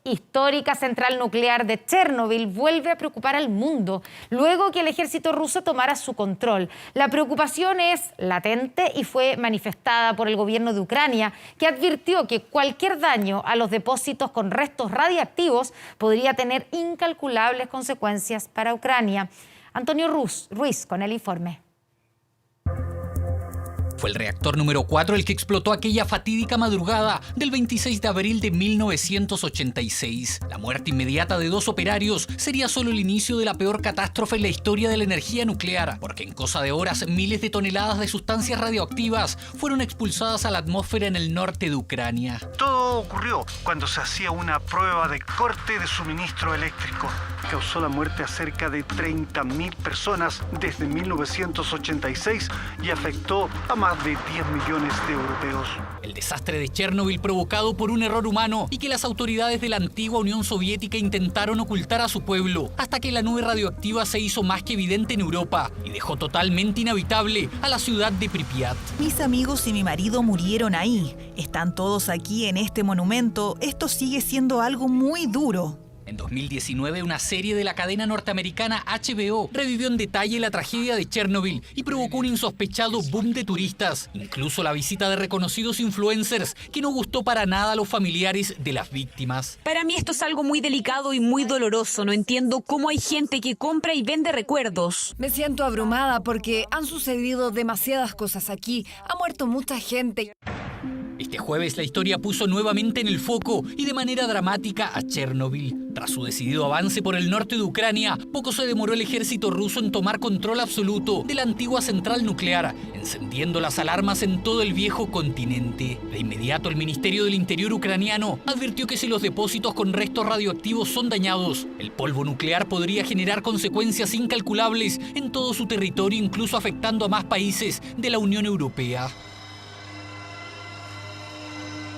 histórica central nuclear de Chernobyl vuelve a preocupar al mundo luego que el ejército ruso tomara su control. La preocupación es latente y fue manifestada por el gobierno de Ucrania, que advirtió que cualquier daño a los depósitos con restos radiactivos podría tener incalculables consecuencias para Ucrania. Antonio Ruiz con el informe. Fue el reactor número 4 el que explotó aquella fatídica madrugada del 26 de abril de 1986. La muerte inmediata de 2 operarios sería solo el inicio de la peor catástrofe en la historia de la energía nuclear, porque en cosa de horas miles de toneladas de sustancias radioactivas fueron expulsadas a la atmósfera en el norte de Ucrania. Todo ocurrió cuando se hacía una prueba de corte de suministro eléctrico. Causó la muerte a cerca de 30.000 personas desde 1986 y afectó a más de 10 millones de europeos. El desastre de Chernobyl provocado por un error humano y que las autoridades de la antigua Unión Soviética intentaron ocultar a su pueblo, hasta que la nube radioactiva se hizo más que evidente en Europa y dejó totalmente inhabitable a la ciudad de Pripyat. Mis amigos y mi marido murieron ahí. Están todos aquí en este monumento. Esto sigue siendo algo muy duro. En 2019, una serie de la cadena norteamericana HBO revivió en detalle la tragedia de Chernobyl y provocó un insospechado boom de turistas, incluso la visita de reconocidos influencers, que no gustó para nada a los familiares de las víctimas. Para mí esto es algo muy delicado y muy doloroso. No entiendo cómo hay gente que compra y vende recuerdos. Me siento abrumada porque han sucedido demasiadas cosas aquí. Ha muerto mucha gente. Este jueves la historia puso nuevamente en el foco y de manera dramática a Chernobyl. Tras su decidido avance por el norte de Ucrania, poco se demoró el ejército ruso en tomar control absoluto de la antigua central nuclear, encendiendo las alarmas en todo el viejo continente. De inmediato el Ministerio del Interior ucraniano advirtió que si los depósitos con restos radioactivos son dañados, el polvo nuclear podría generar consecuencias incalculables en todo su territorio, incluso afectando a más países de la Unión Europea.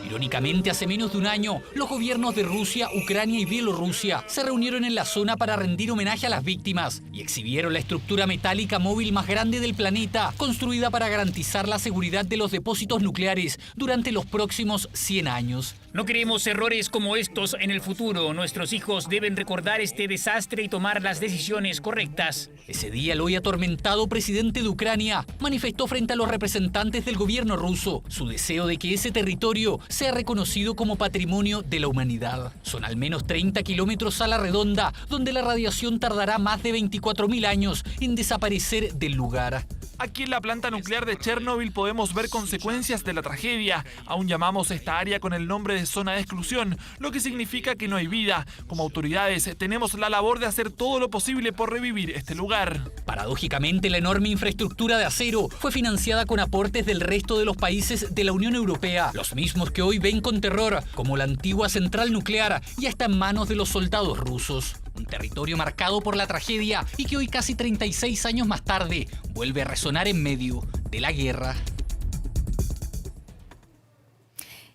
Irónicamente, hace menos de un año, los gobiernos de Rusia, Ucrania y Bielorrusia se reunieron en la zona para rendir homenaje a las víctimas y exhibieron la estructura metálica móvil más grande del planeta, construida para garantizar la seguridad de los depósitos nucleares durante los próximos 100 años. No queremos errores como estos en el futuro. Nuestros hijos deben recordar este desastre y tomar las decisiones correctas. Ese día, el hoy atormentado presidente de Ucrania manifestó frente a los representantes del gobierno ruso su deseo de que ese territorio sea reconocido como patrimonio de la humanidad. Son al menos 30 kilómetros a la redonda, donde la radiación tardará más de 24.000 años en desaparecer del lugar. Aquí en la planta nuclear de Chernobyl podemos ver consecuencias de la tragedia. Aún llamamos esta área con el nombre de zona de exclusión, lo que significa que no hay vida. Como autoridades tenemos la labor de hacer todo lo posible por revivir este lugar. Paradójicamente, la enorme infraestructura de acero fue financiada con aportes del resto de los países de la Unión Europea, los mismos que hoy ven con terror como la antigua central nuclear ya está en manos de los soldados rusos. Un territorio marcado por la tragedia y que hoy, casi 36 años más tarde, vuelve a resonar en medio de la guerra.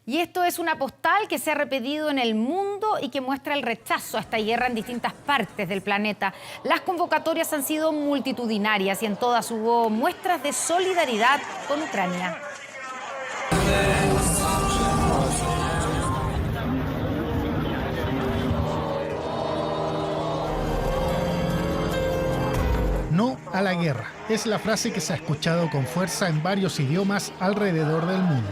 Y esto es una postal que se ha repetido en el mundo y que muestra el rechazo a esta guerra en distintas partes del planeta. Las convocatorias han sido multitudinarias y en todas hubo muestras de solidaridad con Ucrania. No a la guerra. Es la frase que se ha escuchado con fuerza en varios idiomas alrededor del mundo.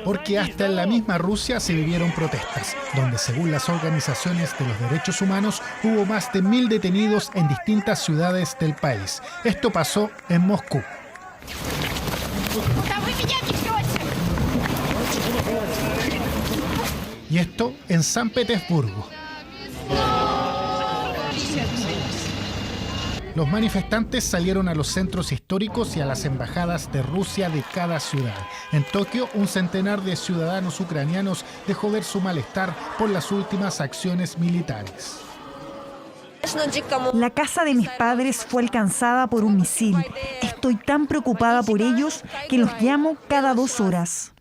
Porque hasta en la misma Rusia se vivieron protestas, donde según las organizaciones de los derechos humanos hubo más de 1.000 detenidos en distintas ciudades del país. Esto pasó en Moscú. Y esto en San Petersburgo. Los manifestantes salieron a los centros históricos y a las embajadas de Rusia de cada ciudad. En Tokio, un centenar de ciudadanos ucranianos dejó ver su malestar por las últimas acciones militares. La casa de mis padres fue alcanzada por un misil. Estoy tan preocupada por ellos que los llamo cada 2 horas.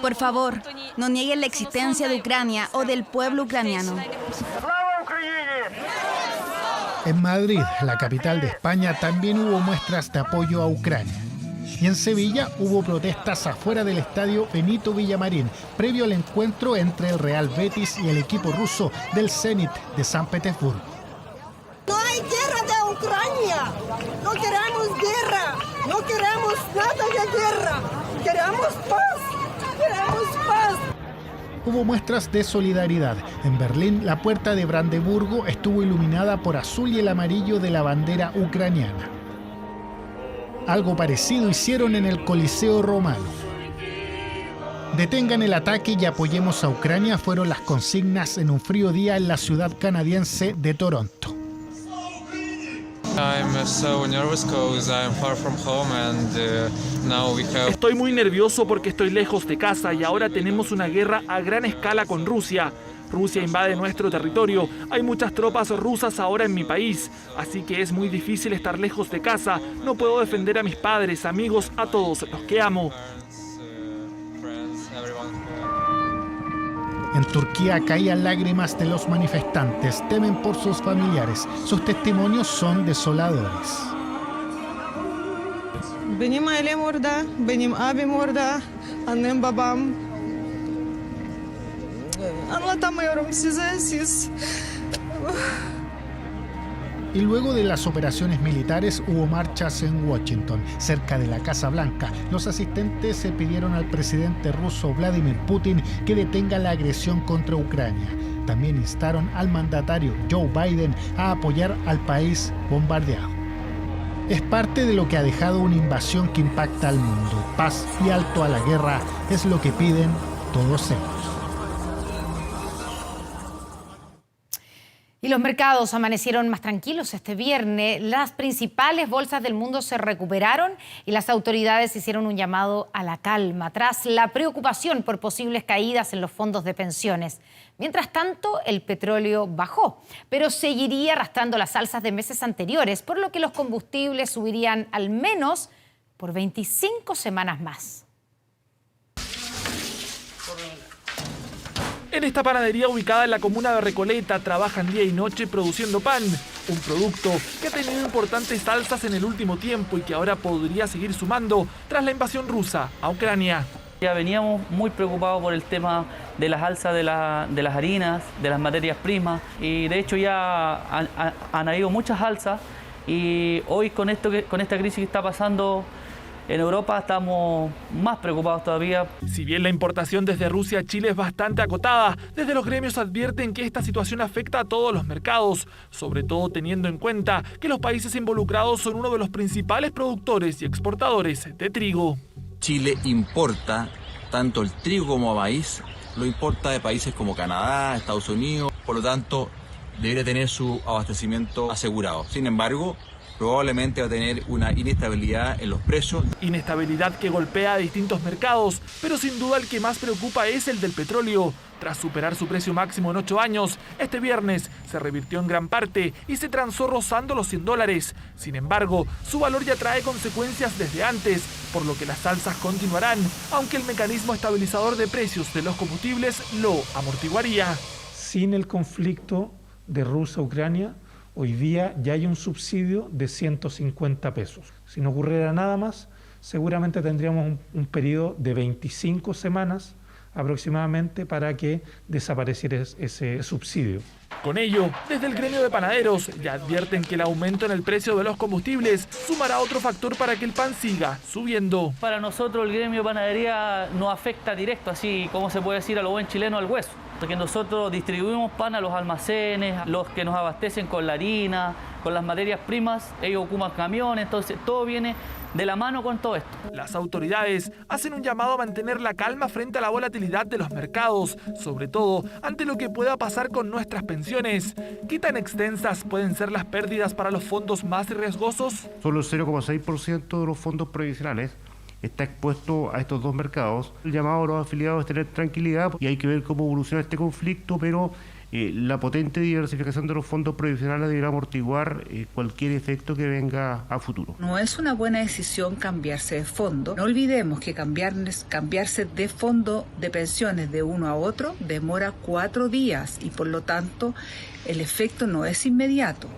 Por favor, no nieguen la existencia de Ucrania o del pueblo ucraniano. En Madrid, la capital de España, también hubo muestras de apoyo a Ucrania. Y en Sevilla hubo protestas afuera del estadio Benito Villamarín, previo al encuentro entre el Real Betis y el equipo ruso del Zenit de San Petersburgo. No hay guerra de Ucrania, no queremos guerra, no queremos nada de guerra, queremos paz, queremos paz. hubo muestras de solidaridad. En Berlín, la puerta de Brandeburgo estuvo iluminada por azul y el amarillo de la bandera ucraniana. Algo parecido hicieron en el Coliseo Romano. Detengan el ataque y apoyemos a Ucrania fueron las consignas en un frío día en la ciudad canadiense de Toronto. Estoy muy nervioso porque estoy lejos de casa y ahora tenemos una guerra a gran escala con Rusia. Rusia invade nuestro territorio, hay muchas tropas rusas ahora en mi país, así que es muy difícil estar lejos de casa, no puedo defender a mis padres, amigos, a todos los que amo. En Turquía caían lágrimas de los manifestantes, temen por sus familiares. Sus testimonios son desoladores. Benim ailem orada, benim abim orada, annem babam. Anlatamıyorum size, siz. Y luego de las operaciones militares hubo marchas en Washington, cerca de la Casa Blanca. Los asistentes se pidieron al presidente ruso Vladimir Putin que detenga la agresión contra Ucrania. También instaron al mandatario Joe Biden a apoyar al país bombardeado. Es parte de lo que ha dejado una invasión que impacta al mundo. Paz y alto a la guerra es lo que piden todos ellos. Y los mercados amanecieron más tranquilos este viernes. Las principales bolsas del mundo se recuperaron y las autoridades hicieron un llamado a la calma tras la preocupación por posibles caídas en los fondos de pensiones. Mientras tanto, el petróleo bajó, pero seguiría arrastrando las alzas de meses anteriores, por lo que los combustibles subirían al menos por 25 semanas más. En esta panadería ubicada en la comuna de Recoleta trabajan día y noche produciendo pan, un producto que ha tenido importantes alzas en el último tiempo y que ahora podría seguir sumando tras la invasión rusa a Ucrania. Ya veníamos muy preocupados por el tema de las alzas de las harinas, de las materias primas, y de hecho ya han habido muchas alzas, y hoy con esta crisis que está pasando en Europa estamos más preocupados todavía. Si bien la importación desde Rusia a Chile es bastante acotada, desde los gremios advierten que esta situación afecta a todos los mercados, sobre todo teniendo en cuenta que los países involucrados son uno de los principales productores y exportadores de trigo. Chile importa tanto el trigo como maíz, lo importa de países como Canadá, Estados Unidos, por lo tanto debería tener su abastecimiento asegurado. Sin embargo, probablemente va a tener una inestabilidad en los precios. Inestabilidad que golpea a distintos mercados, pero sin duda el que más preocupa es el del petróleo. Tras superar su precio máximo en 8 años, este viernes se revirtió en gran parte y se transó rozando los $100. Sin embargo, su valor ya trae consecuencias desde antes, por lo que las alzas continuarán, aunque el mecanismo estabilizador de precios de los combustibles lo amortiguaría. Sin el conflicto de Rusia-Ucrania, hoy día ya hay un subsidio de 150 pesos. Si no ocurriera nada más, seguramente tendríamos un periodo de 25 semanas aproximadamente para que desapareciera ese subsidio. Con ello, desde el gremio de panaderos ya advierten que el aumento en el precio de los combustibles sumará otro factor para que el pan siga subiendo. Para nosotros el gremio de panadería nos afecta directo, así como se puede decir a lo buen chileno, al hueso. Porque nosotros distribuimos pan a los almacenes, los que nos abastecen con la harina, con las materias primas, ellos ocupan camiones, entonces todo viene de la mano con todo esto. Las autoridades hacen un llamado a mantener la calma frente a la volatilidad de los mercados, sobre todo ante lo que pueda pasar con nuestras pensiones. ¿Qué tan extensas pueden ser las pérdidas para los fondos más riesgosos? Solo el 0,6% de los fondos previsionales está expuesto a estos dos mercados. El llamado a los afiliados es tener tranquilidad y hay que ver cómo evoluciona este conflicto, pero la potente diversificación de los fondos previsionales deberá amortiguar cualquier efecto que venga a futuro. No es una buena decisión cambiarse de fondo. No olvidemos que cambiarse de fondo de pensiones de uno a otro demora 4 días y por lo tanto el efecto no es inmediato.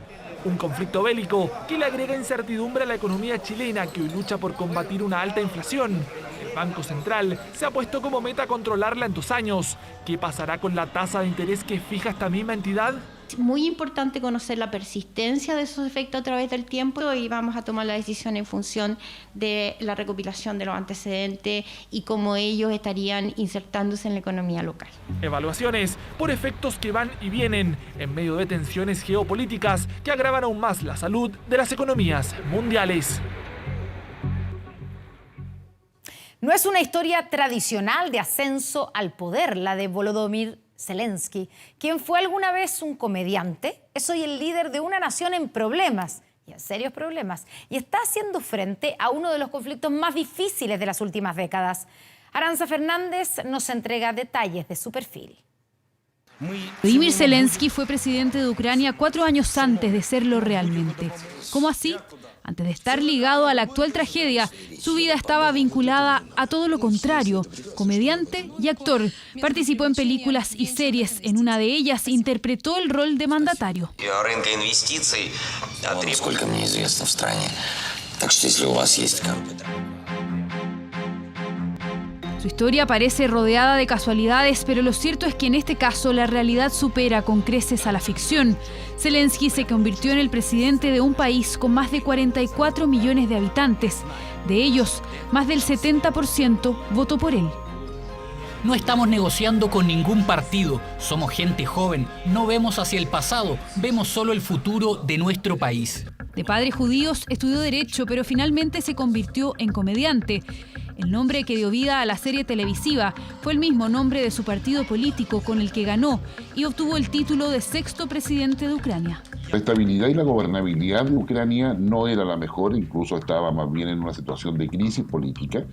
Un conflicto bélico que le agrega incertidumbre a la economía chilena, que hoy lucha por combatir una alta inflación. El Banco Central se ha puesto como meta controlarla en 2 años. ¿Qué pasará con la tasa de interés que fija esta misma entidad? Muy importante conocer la persistencia de esos efectos a través del tiempo y vamos a tomar la decisión en función de la recopilación de los antecedentes y cómo ellos estarían insertándose en la economía local. Evaluaciones por efectos que van y vienen en medio de tensiones geopolíticas que agravan aún más la salud de las economías mundiales. No es una historia tradicional de ascenso al poder, la de Volodymyr Zelensky, quien fue alguna vez un comediante, es hoy el líder de una nación en problemas, y en serios problemas, y está haciendo frente a uno de los conflictos más difíciles de las últimas décadas. Aranza Fernández nos entrega detalles de su perfil. Volodymyr Zelensky fue presidente de Ucrania 4 años antes de serlo realmente. ¿Cómo así? Antes de estar ligado a la actual tragedia, su vida estaba vinculada a todo lo contrario. Comediante y actor, participó en películas y series. En una de ellas interpretó el rol de mandatario. Su historia parece rodeada de casualidades, pero lo cierto es que en este caso la realidad supera con creces a la ficción. Zelensky se convirtió en el presidente de un país con más de 44 millones de habitantes. De ellos, más del 70% votó por él. No estamos negociando con ningún partido, somos gente joven, no vemos hacia el pasado, vemos solo el futuro de nuestro país. De padres judíos, estudió Derecho, pero finalmente se convirtió en comediante. El nombre que dio vida a la serie televisiva fue el mismo nombre de su partido político con el que ganó y obtuvo el título de 6º presidente de Ucrania. La estabilidad y la gobernabilidad de Ucrania no era la mejor, incluso estaba más bien en una situación de crisis política.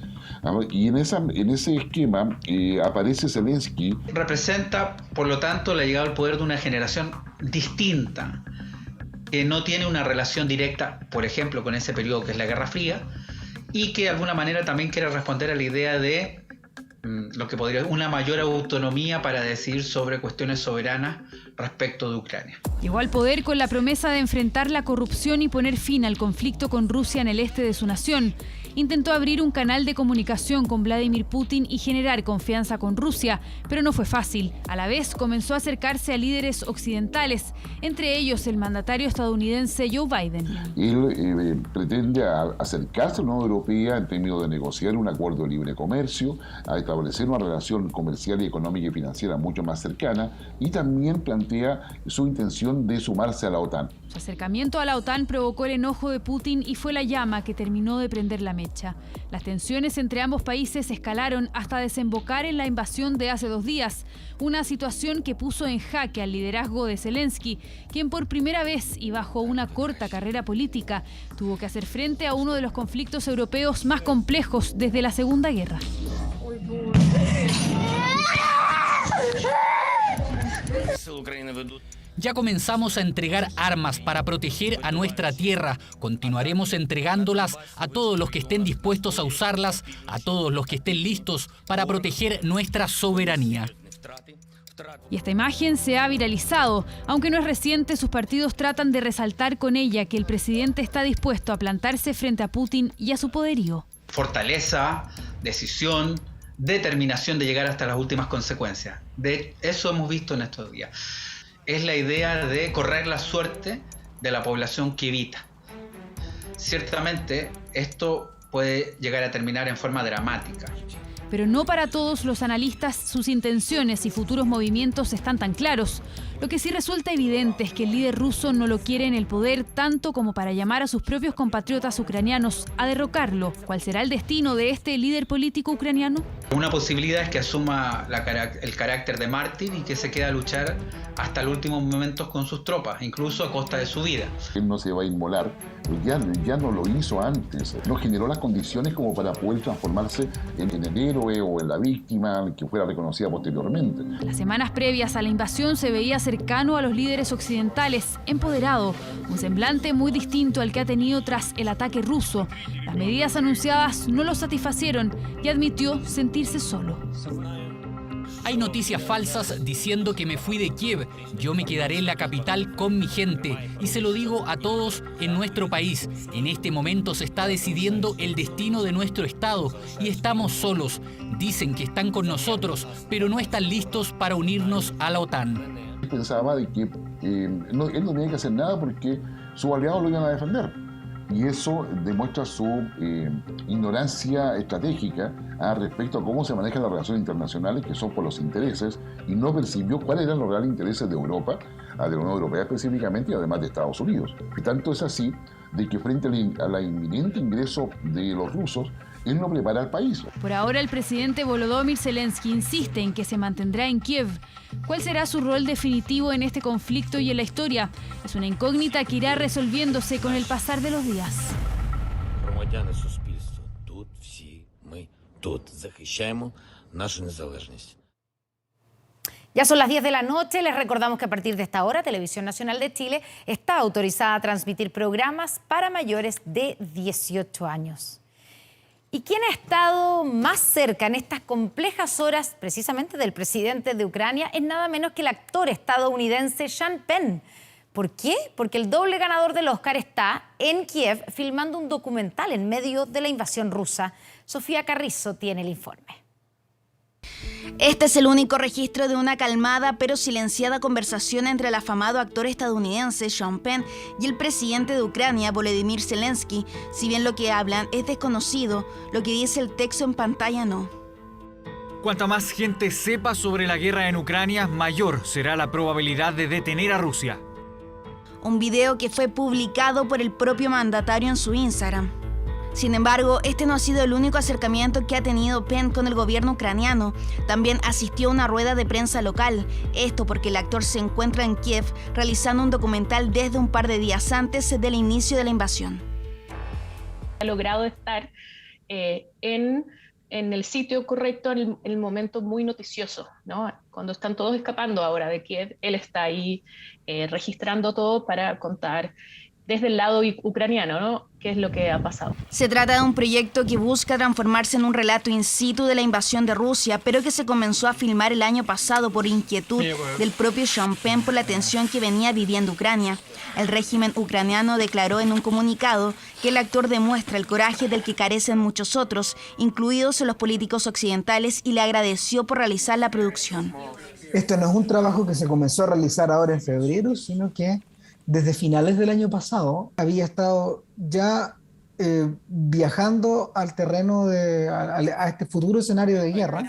Y en ese esquema aparece Zelensky. Representa, por lo tanto, la llegada al poder de una generación distinta, que no tiene una relación directa, por ejemplo, con ese periodo que es la Guerra Fría, y que de alguna manera también quiere responder a la idea de lo que podría ser una mayor autonomía para decidir sobre cuestiones soberanas respecto de Ucrania. Llegó al poder con la promesa de enfrentar la corrupción y poner fin al conflicto con Rusia en el este de su nación. Intentó abrir un canal de comunicación con Vladimir Putin y generar confianza con Rusia, pero no fue fácil. A la vez comenzó a acercarse a líderes occidentales, entre ellos el mandatario estadounidense Joe Biden. Él pretende acercarse a la Unión Europea en términos de negociar un acuerdo de libre comercio, a establecer una relación comercial y económica y financiera mucho más cercana, y también plantea su intención de sumarse a la OTAN. Su acercamiento a la OTAN provocó el enojo de Putin y fue la llama que terminó de prender la mecha. Las tensiones entre ambos países escalaron hasta desembocar en la invasión de hace 2 días, una situación que puso en jaque al liderazgo de Zelensky, quien por primera vez y bajo una corta carrera política tuvo que hacer frente a uno de los conflictos europeos más complejos desde la Segunda Guerra. Ya comenzamos a entregar armas para proteger a nuestra tierra. Continuaremos entregándolas a todos los que estén dispuestos a usarlas, a todos los que estén listos para proteger nuestra soberanía. Y esta imagen se ha viralizado. Aunque no es reciente, sus partidos tratan de resaltar con ella que el presidente está dispuesto a plantarse frente a Putin y a su poderío. Fortaleza, decisión, determinación de llegar hasta las últimas consecuencias. De eso hemos visto en estos días. Es la idea de correr la suerte de la población que evita. Ciertamente, esto puede llegar a terminar en forma dramática. Pero no para todos los analistas sus intenciones y futuros movimientos están tan claros. Lo que sí resulta evidente es que el líder ruso no lo quiere en el poder tanto como para llamar a sus propios compatriotas ucranianos a derrocarlo. ¿Cuál será el destino de este líder político ucraniano? Una posibilidad es que asuma el carácter de mártir y que se quede a luchar hasta los últimos momentos con sus tropas, incluso a costa de su vida. Él no se va a inmolar, ya no lo hizo antes. No generó las condiciones como para poder transformarse en el héroe o en la víctima que fuera reconocida posteriormente. Las semanas previas a la invasión se veía cercano a los líderes occidentales, empoderado, un semblante muy distinto al que ha tenido tras el ataque ruso. Las medidas anunciadas no lo satisfacieron y admitió sentirse solo. Hay noticias falsas diciendo que me fui de Kiev. Yo me quedaré en la capital con mi gente y se lo digo a todos en nuestro país. En este momento se está decidiendo el destino de nuestro estado y estamos solos. Dicen que están con nosotros, pero no están listos para unirnos a la OTAN. pensaba de que él no tenía que hacer nada porque sus aliados lo iban a defender. Y eso demuestra su ignorancia estratégica respecto a cómo se manejan las relaciones internacionales, que son por los intereses, y no percibió cuáles eran los reales intereses de Europa, de la Unión Europea específicamente, y además de Estados Unidos. Y tanto es así de que frente al inminente ingreso de los rusos, él no prepara al país. Por ahora, el presidente Volodymyr Zelensky insiste en que se mantendrá en Kiev. ¿Cuál será su rol definitivo en este conflicto y en la historia? Es una incógnita que irá resolviéndose con el pasar de los días. Ya son las 10 de la noche. Les recordamos que a partir de esta hora, Televisión Nacional de Chile está autorizada a transmitir programas para mayores de 18 años. ¿Y quién ha estado más cerca en estas complejas horas precisamente del presidente de Ucrania? Es nada menos que el actor estadounidense Sean Penn. ¿Por qué? Porque el doble ganador del Oscar está en Kiev filmando un documental en medio de la invasión rusa. Sofía Carrizo tiene el informe. Este es el único registro de una calmada pero silenciada conversación entre el afamado actor estadounidense Sean Penn y el presidente de Ucrania, Volodymyr Zelensky. Si bien lo que hablan es desconocido, lo que dice el texto en pantalla no. Cuanta más gente sepa sobre la guerra en Ucrania, mayor será la probabilidad de detener a Rusia. Un video que fue publicado por el propio mandatario en su Instagram. Sin embargo, este no ha sido el único acercamiento que ha tenido Penn con el gobierno ucraniano. También asistió a una rueda de prensa local. Esto porque el actor se encuentra en Kiev realizando un documental desde un par de días antes del inicio de la invasión. Ha logrado estar en el sitio correcto en el momento muy noticioso, ¿no? Cuando están todos escapando ahora de Kiev, él está ahí registrando todo para contar desde el lado ucraniano, ¿no? ¿Qué es lo que ha pasado? Se trata de un proyecto que busca transformarse en un relato in situ de la invasión de Rusia, pero que se comenzó a filmar el año pasado por inquietud del propio Sean Penn por la tensión que venía viviendo Ucrania. El régimen ucraniano declaró en un comunicado que el actor demuestra el coraje del que carecen muchos otros, incluidos los políticos occidentales, y le agradeció por realizar la producción. Esto no es un trabajo que se comenzó a realizar ahora en febrero, sino que desde finales del año pasado había estado ya viajando al terreno a este futuro escenario de guerra.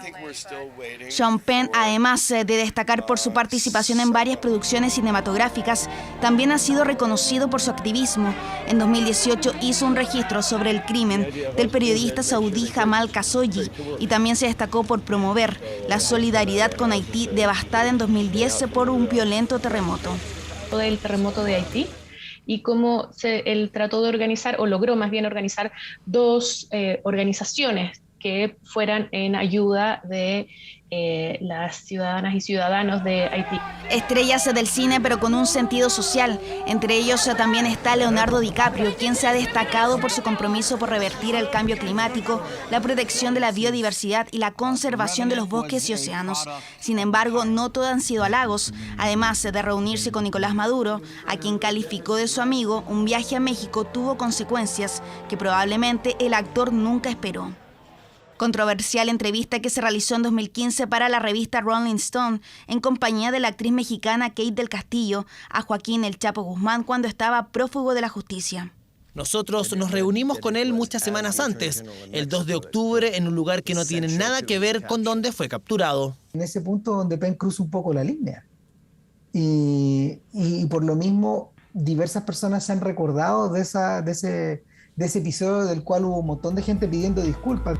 Sean Penn, además de destacar por su participación en varias producciones cinematográficas, también ha sido reconocido por su activismo. En 2018 hizo un registro sobre el crimen del periodista saudí Jamal Khashoggi y también se destacó por promover la solidaridad con Haití, devastada en 2010 por un violento terremoto. Del terremoto de Haití y cómo él trató de organizar, o logró más bien organizar, dos organizaciones que fueran en ayuda de las ciudadanas y ciudadanos de Haití. Estrellas del cine, pero con un sentido social. Entre ellos también está Leonardo DiCaprio, quien se ha destacado por su compromiso por revertir el cambio climático, la protección de la biodiversidad y la conservación de los bosques y océanos. Sin embargo, no todo han sido halagos. Además de reunirse con Nicolás Maduro, a quien calificó de su amigo, un viaje a México tuvo consecuencias que probablemente el actor nunca esperó. Controversial entrevista que se realizó en 2015 para la revista Rolling Stone en compañía de la actriz mexicana Kate del Castillo a Joaquín El Chapo Guzmán cuando estaba prófugo de la justicia. Nosotros nos reunimos con él muchas semanas antes, el 2 de octubre, en un lugar que no tiene nada que ver con donde fue capturado. En ese punto donde Penn cruza un poco la línea. Y por lo mismo, diversas personas se han recordado de ese episodio del cual hubo un montón de gente pidiendo disculpas.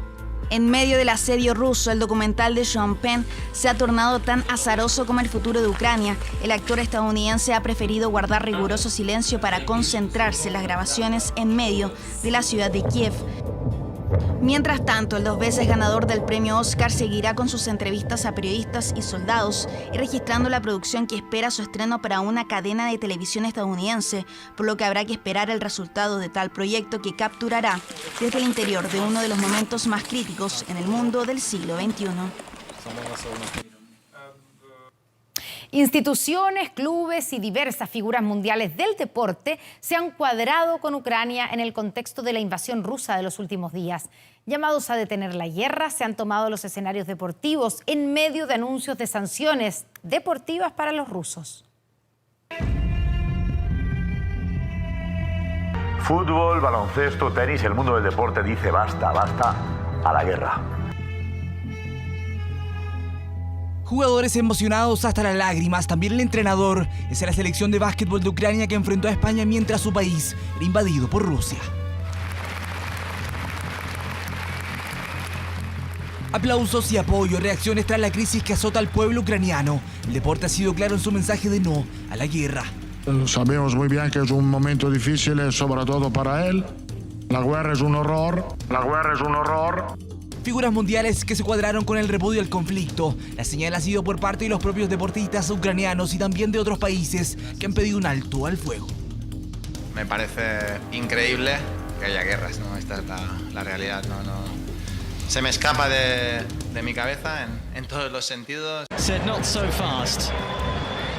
En medio del asedio ruso, el documental de Sean Penn se ha tornado tan azaroso como el futuro de Ucrania. El actor estadounidense ha preferido guardar riguroso silencio para concentrarse en las grabaciones en medio de la ciudad de Kiev. Mientras tanto, el 2 veces ganador del premio Oscar seguirá con sus entrevistas a periodistas y soldados y registrando la producción que espera su estreno para una cadena de televisión estadounidense, por lo que habrá que esperar el resultado de tal proyecto que capturará desde el interior de uno de los momentos más críticos en el mundo del siglo XXI. Instituciones, clubes y diversas figuras mundiales del deporte se han cuadrado con Ucrania en el contexto de la invasión rusa de los últimos días. Llamados a detener la guerra, se han tomado los escenarios deportivos en medio de anuncios de sanciones deportivas para los rusos. Fútbol, baloncesto, tenis, el mundo del deporte dice basta, basta a la guerra. Jugadores emocionados hasta las lágrimas, también el entrenador. Es la selección de básquetbol de Ucrania que enfrentó a España mientras su país era invadido por Rusia. Aplausos y apoyo, reacciones tras la crisis que azota al pueblo ucraniano. El deporte ha sido claro en su mensaje de no a la guerra. Sabemos muy bien que es un momento difícil, sobre todo para él. La guerra es un horror. La guerra es un horror. Figuras mundiales que se cuadraron con el repudio al conflicto. La señal ha sido por parte de los propios deportistas ucranianos y también de otros países que han pedido un alto al fuego. Me parece increíble que haya guerras, ¿no? Esta es la realidad, no. Se me escapa de mi cabeza en todos los sentidos. Said not so fast.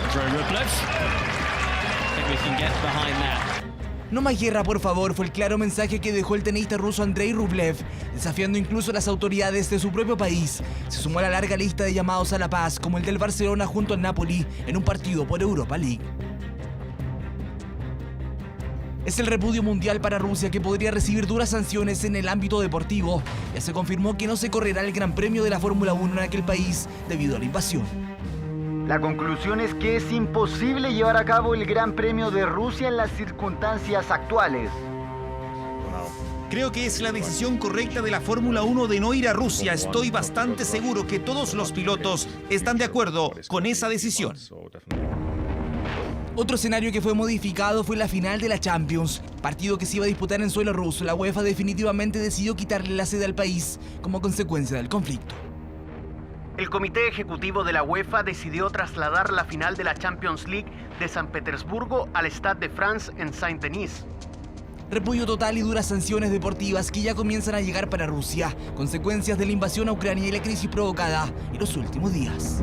Andrei Rublev. I think we can get behind that. No más guerra, por favor, fue el claro mensaje que dejó el tenista ruso Andrei Rublev, desafiando incluso a las autoridades de su propio país. Se sumó a la larga lista de llamados a la paz, como el del Barcelona junto al Napoli en un partido por Europa League. Es el repudio mundial para Rusia, que podría recibir duras sanciones en el ámbito deportivo. Ya se confirmó que no se correrá el Gran Premio de la Fórmula 1 en aquel país debido a la invasión. La conclusión es que es imposible llevar a cabo el Gran Premio de Rusia en las circunstancias actuales. Creo que es la decisión correcta de la Fórmula 1 de no ir a Rusia. Estoy bastante seguro que todos los pilotos están de acuerdo con esa decisión. Otro escenario que fue modificado fue la final de la Champions, partido que se iba a disputar en suelo ruso. La UEFA definitivamente decidió quitarle la sede al país como consecuencia del conflicto. El Comité Ejecutivo de la UEFA decidió trasladar la final de la Champions League de San Petersburgo al Stade de France en Saint-Denis. Repudio total y duras sanciones deportivas que ya comienzan a llegar para Rusia, consecuencias de la invasión a Ucrania y la crisis provocada en los últimos días.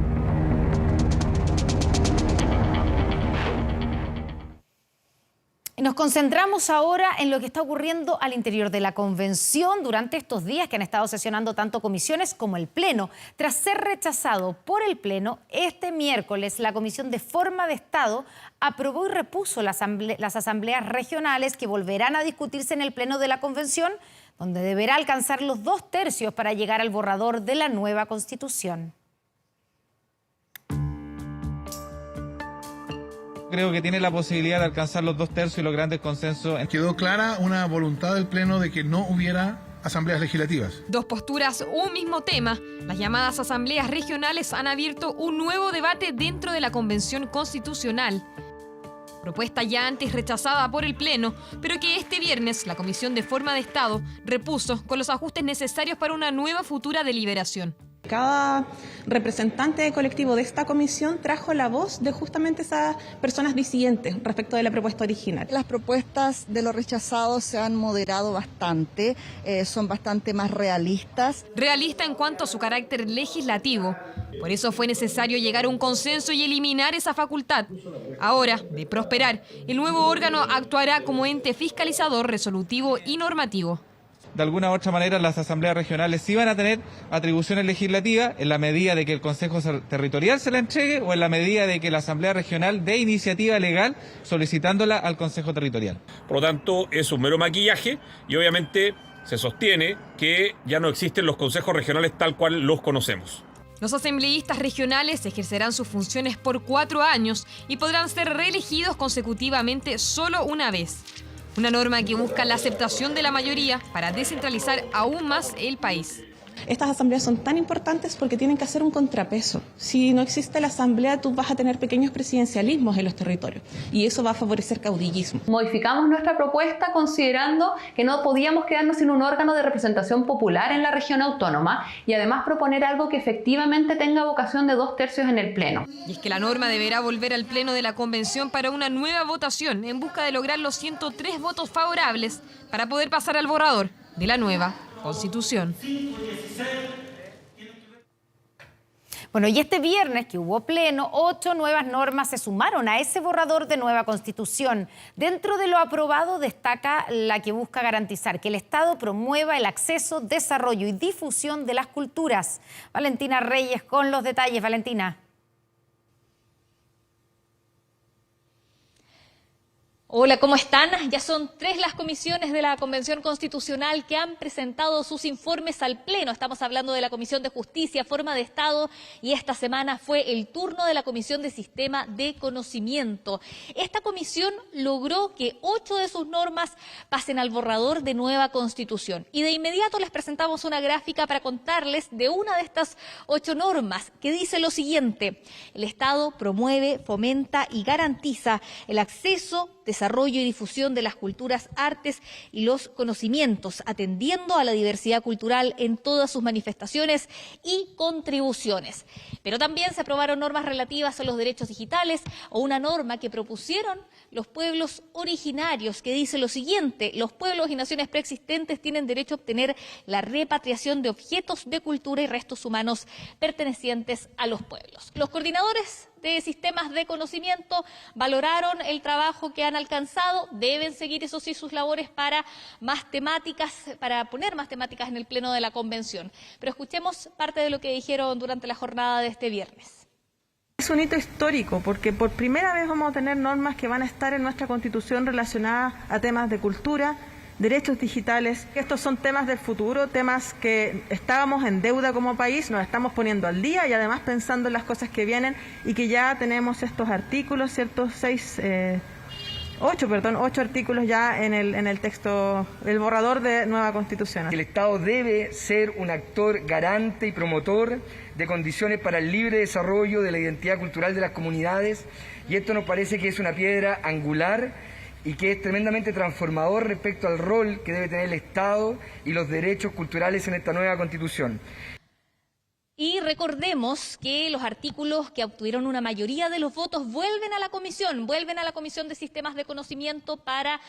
Nos concentramos ahora en lo que está ocurriendo al interior de la convención durante estos días que han estado sesionando tanto comisiones como el Pleno. Tras ser rechazado por el Pleno, este miércoles la Comisión de Forma de Estado aprobó y repuso las asambleas regionales que volverán a discutirse en el Pleno de la convención, donde deberá alcanzar los 2/3 para llegar al borrador de la nueva Constitución. Creo que tiene la posibilidad de alcanzar los 2/3 y los grandes consensos. Quedó clara una voluntad del Pleno de que no hubiera asambleas legislativas. Dos posturas, un mismo tema. Las llamadas asambleas regionales han abierto un nuevo debate dentro de la Convención Constitucional. Propuesta ya antes rechazada por el Pleno, pero que este viernes la Comisión de Forma de Estado repuso con los ajustes necesarios para una nueva futura deliberación. Cada representante colectivo de esta comisión trajo la voz de justamente esas personas disidentes respecto de la propuesta original. Las propuestas de los rechazados se han moderado bastante, son bastante más realistas. Realista en cuanto a su carácter legislativo. Por eso fue necesario llegar a un consenso y eliminar esa facultad. Ahora, de prosperar, el nuevo órgano actuará como ente fiscalizador, resolutivo y normativo. De alguna u otra manera, las asambleas regionales sí van a tener atribuciones legislativas en la medida de que el Consejo Territorial se la entregue o en la medida de que la Asamblea Regional dé iniciativa legal solicitándola al Consejo Territorial. Por lo tanto, es un mero maquillaje y obviamente se sostiene que ya no existen los consejos regionales tal cual los conocemos. Los asambleístas regionales ejercerán sus funciones por 4 años y podrán ser reelegidos consecutivamente solo una vez. Una norma que busca la aceptación de la mayoría para descentralizar aún más el país. Estas asambleas son tan importantes porque tienen que hacer un contrapeso. Si no existe la asamblea, tú vas a tener pequeños presidencialismos en los territorios y eso va a favorecer caudillismo. Modificamos nuestra propuesta considerando que no podíamos quedarnos sin un órgano de representación popular en la región autónoma y además proponer algo que efectivamente tenga vocación de 2/3 en el Pleno. Y es que la norma deberá volver al Pleno de la Convención para una nueva votación en busca de lograr los 103 votos favorables para poder pasar al borrador de la nueva Constitución. Bueno, y este viernes que hubo pleno, 8 nuevas normas se sumaron a ese borrador de nueva Constitución. Dentro de lo aprobado destaca la que busca garantizar que el Estado promueva el acceso, desarrollo y difusión de las culturas. Valentina Reyes con los detalles. Valentina. Hola, ¿cómo están? Ya son 3 las comisiones de la Convención Constitucional que han presentado sus informes al Pleno. Estamos hablando de la Comisión de Justicia, Forma de Estado, y esta semana fue el turno de la Comisión de Sistema de Conocimiento. Esta comisión logró que 8 de sus normas pasen al borrador de nueva Constitución. Y de inmediato les presentamos una gráfica para contarles de una de estas 8 normas que dice lo siguiente: el Estado promueve, fomenta y garantiza el acceso, desarrollo y difusión de las culturas, artes y los conocimientos, atendiendo a la diversidad cultural en todas sus manifestaciones y contribuciones. Pero también se aprobaron normas relativas a los derechos digitales o una norma que propusieron los pueblos originarios que dice lo siguiente: los pueblos y naciones preexistentes tienen derecho a obtener la repatriación de objetos de cultura y restos humanos pertenecientes a los pueblos. Los coordinadores de sistemas de conocimiento valoraron el trabajo que han alcanzado, deben seguir eso sí sus labores para más temáticas, para poner más temáticas en el pleno de la convención. Pero escuchemos parte de lo que dijeron durante la jornada de este viernes. Es un hito histórico porque por primera vez vamos a tener normas que van a estar en nuestra Constitución relacionadas a temas de cultura, derechos digitales. Estos son temas del futuro, temas que estábamos en deuda como país, nos estamos poniendo al día y además pensando en las cosas que vienen, y que ya tenemos estos artículos, ¿cierto? 8 artículos ya en el texto, el borrador de nueva Constitución. El Estado debe ser un actor garante y promotor de condiciones para el libre desarrollo de la identidad cultural de las comunidades, y esto nos parece que es una piedra angular y que es tremendamente transformador respecto al rol que debe tener el Estado y los derechos culturales en esta nueva Constitución. Y recordemos que los artículos que obtuvieron una mayoría de los votos vuelven a la Comisión de Sistemas de Conocimiento para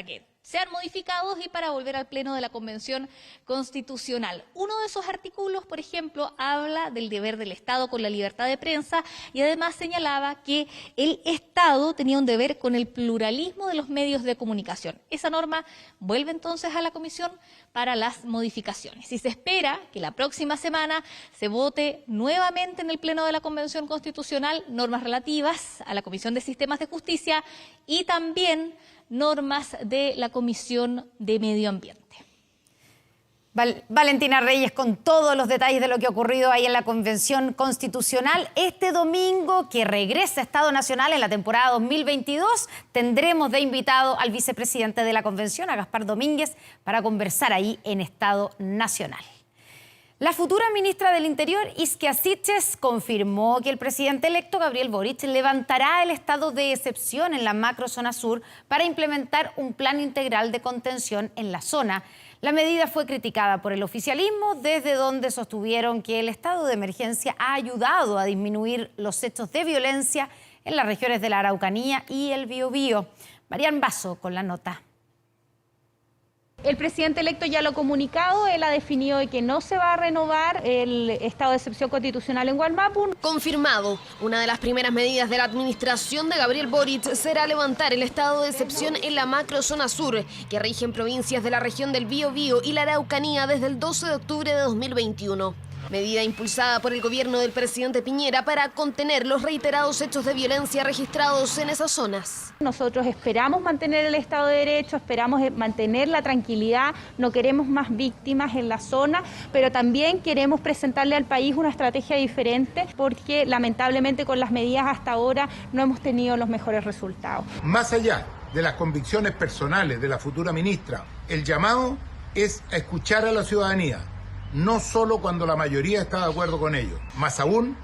que sean modificados y para volver al pleno de la Convención Constitucional. Uno de esos artículos, por ejemplo, habla del deber del Estado con la libertad de prensa y además señalaba que el Estado tenía un deber con el pluralismo de los medios de comunicación. Esa norma vuelve entonces a la Comisión para las modificaciones. Y se espera que la próxima semana se vote nuevamente en el pleno de la Convención Constitucional normas relativas a la Comisión de Sistemas de Justicia y también normas de la Comisión de Medio Ambiente. Valentina Reyes con todos los detalles de lo que ha ocurrido ahí en la Convención Constitucional. Este domingo, que regresa a Estado Nacional en la temporada 2022, tendremos de invitado al vicepresidente de la Convención, a Gaspar Domínguez, para conversar ahí en Estado Nacional. La futura ministra del Interior, Isquia Siches, confirmó que el presidente electo Gabriel Boric levantará el estado de excepción en la macrozona sur para implementar un plan integral de contención en la zona. La medida fue criticada por el oficialismo, desde donde sostuvieron que el estado de emergencia ha ayudado a disminuir los hechos de violencia en las regiones de la Araucanía y el Biobío. Marian Basso con la nota. El presidente electo ya lo ha comunicado, él ha definido que no se va a renovar el estado de excepción constitucional en Wallmapu. Confirmado, una de las primeras medidas de la administración de Gabriel Boric será levantar el estado de excepción en la macrozona sur, que rige en provincias de la región del Biobío y la Araucanía desde el 12 de octubre de 2021. Medida impulsada por el gobierno del presidente Piñera para contener los reiterados hechos de violencia registrados en esas zonas. Nosotros esperamos mantener el Estado de Derecho, esperamos mantener la tranquilidad, no queremos más víctimas en la zona, pero también queremos presentarle al país una estrategia diferente, porque lamentablemente con las medidas hasta ahora no hemos tenido los mejores resultados. Más allá de las convicciones personales de la futura ministra, el llamado es a escuchar a la ciudadanía, no solo cuando la mayoría está de acuerdo con ello, más aún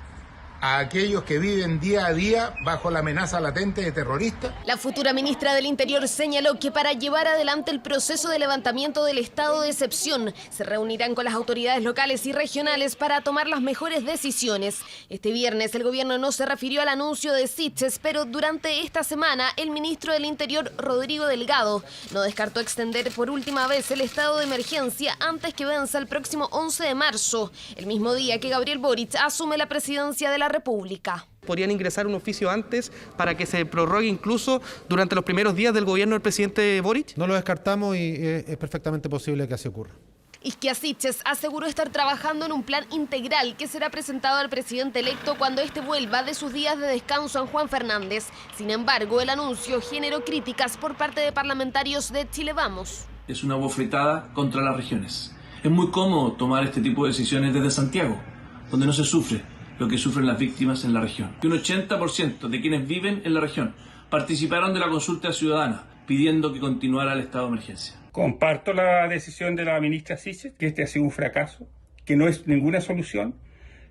a aquellos que viven día a día bajo la amenaza latente de terroristas. La futura ministra del Interior señaló que para llevar adelante el proceso de levantamiento del estado de excepción se reunirán con las autoridades locales y regionales para tomar las mejores decisiones. Este viernes el gobierno no se refirió al anuncio de Siches, pero durante esta semana el ministro del Interior, Rodrigo Delgado, no descartó extender por última vez el estado de emergencia antes que venza el próximo 11 de marzo, el mismo día que Gabriel Boric asume la presidencia de la República. Podrían ingresar un oficio antes para que se prorrogue incluso durante los primeros días del gobierno del presidente Boric. No lo descartamos y es perfectamente posible que así ocurra. Isquia Siches aseguró estar trabajando en un plan integral que será presentado al presidente electo cuando éste vuelva de sus días de descanso en Juan Fernández. Sin embargo, el anuncio generó críticas por parte de parlamentarios de Chile Vamos. Es una bofetada contra las regiones. Es muy cómodo tomar este tipo de decisiones desde Santiago, donde no se sufre lo que sufren las víctimas en la región. Que un 80% de quienes viven en la región participaron de la consulta ciudadana pidiendo que continuara el estado de emergencia. Comparto la decisión de la ministra Siches, que este ha sido un fracaso, que no es ninguna solución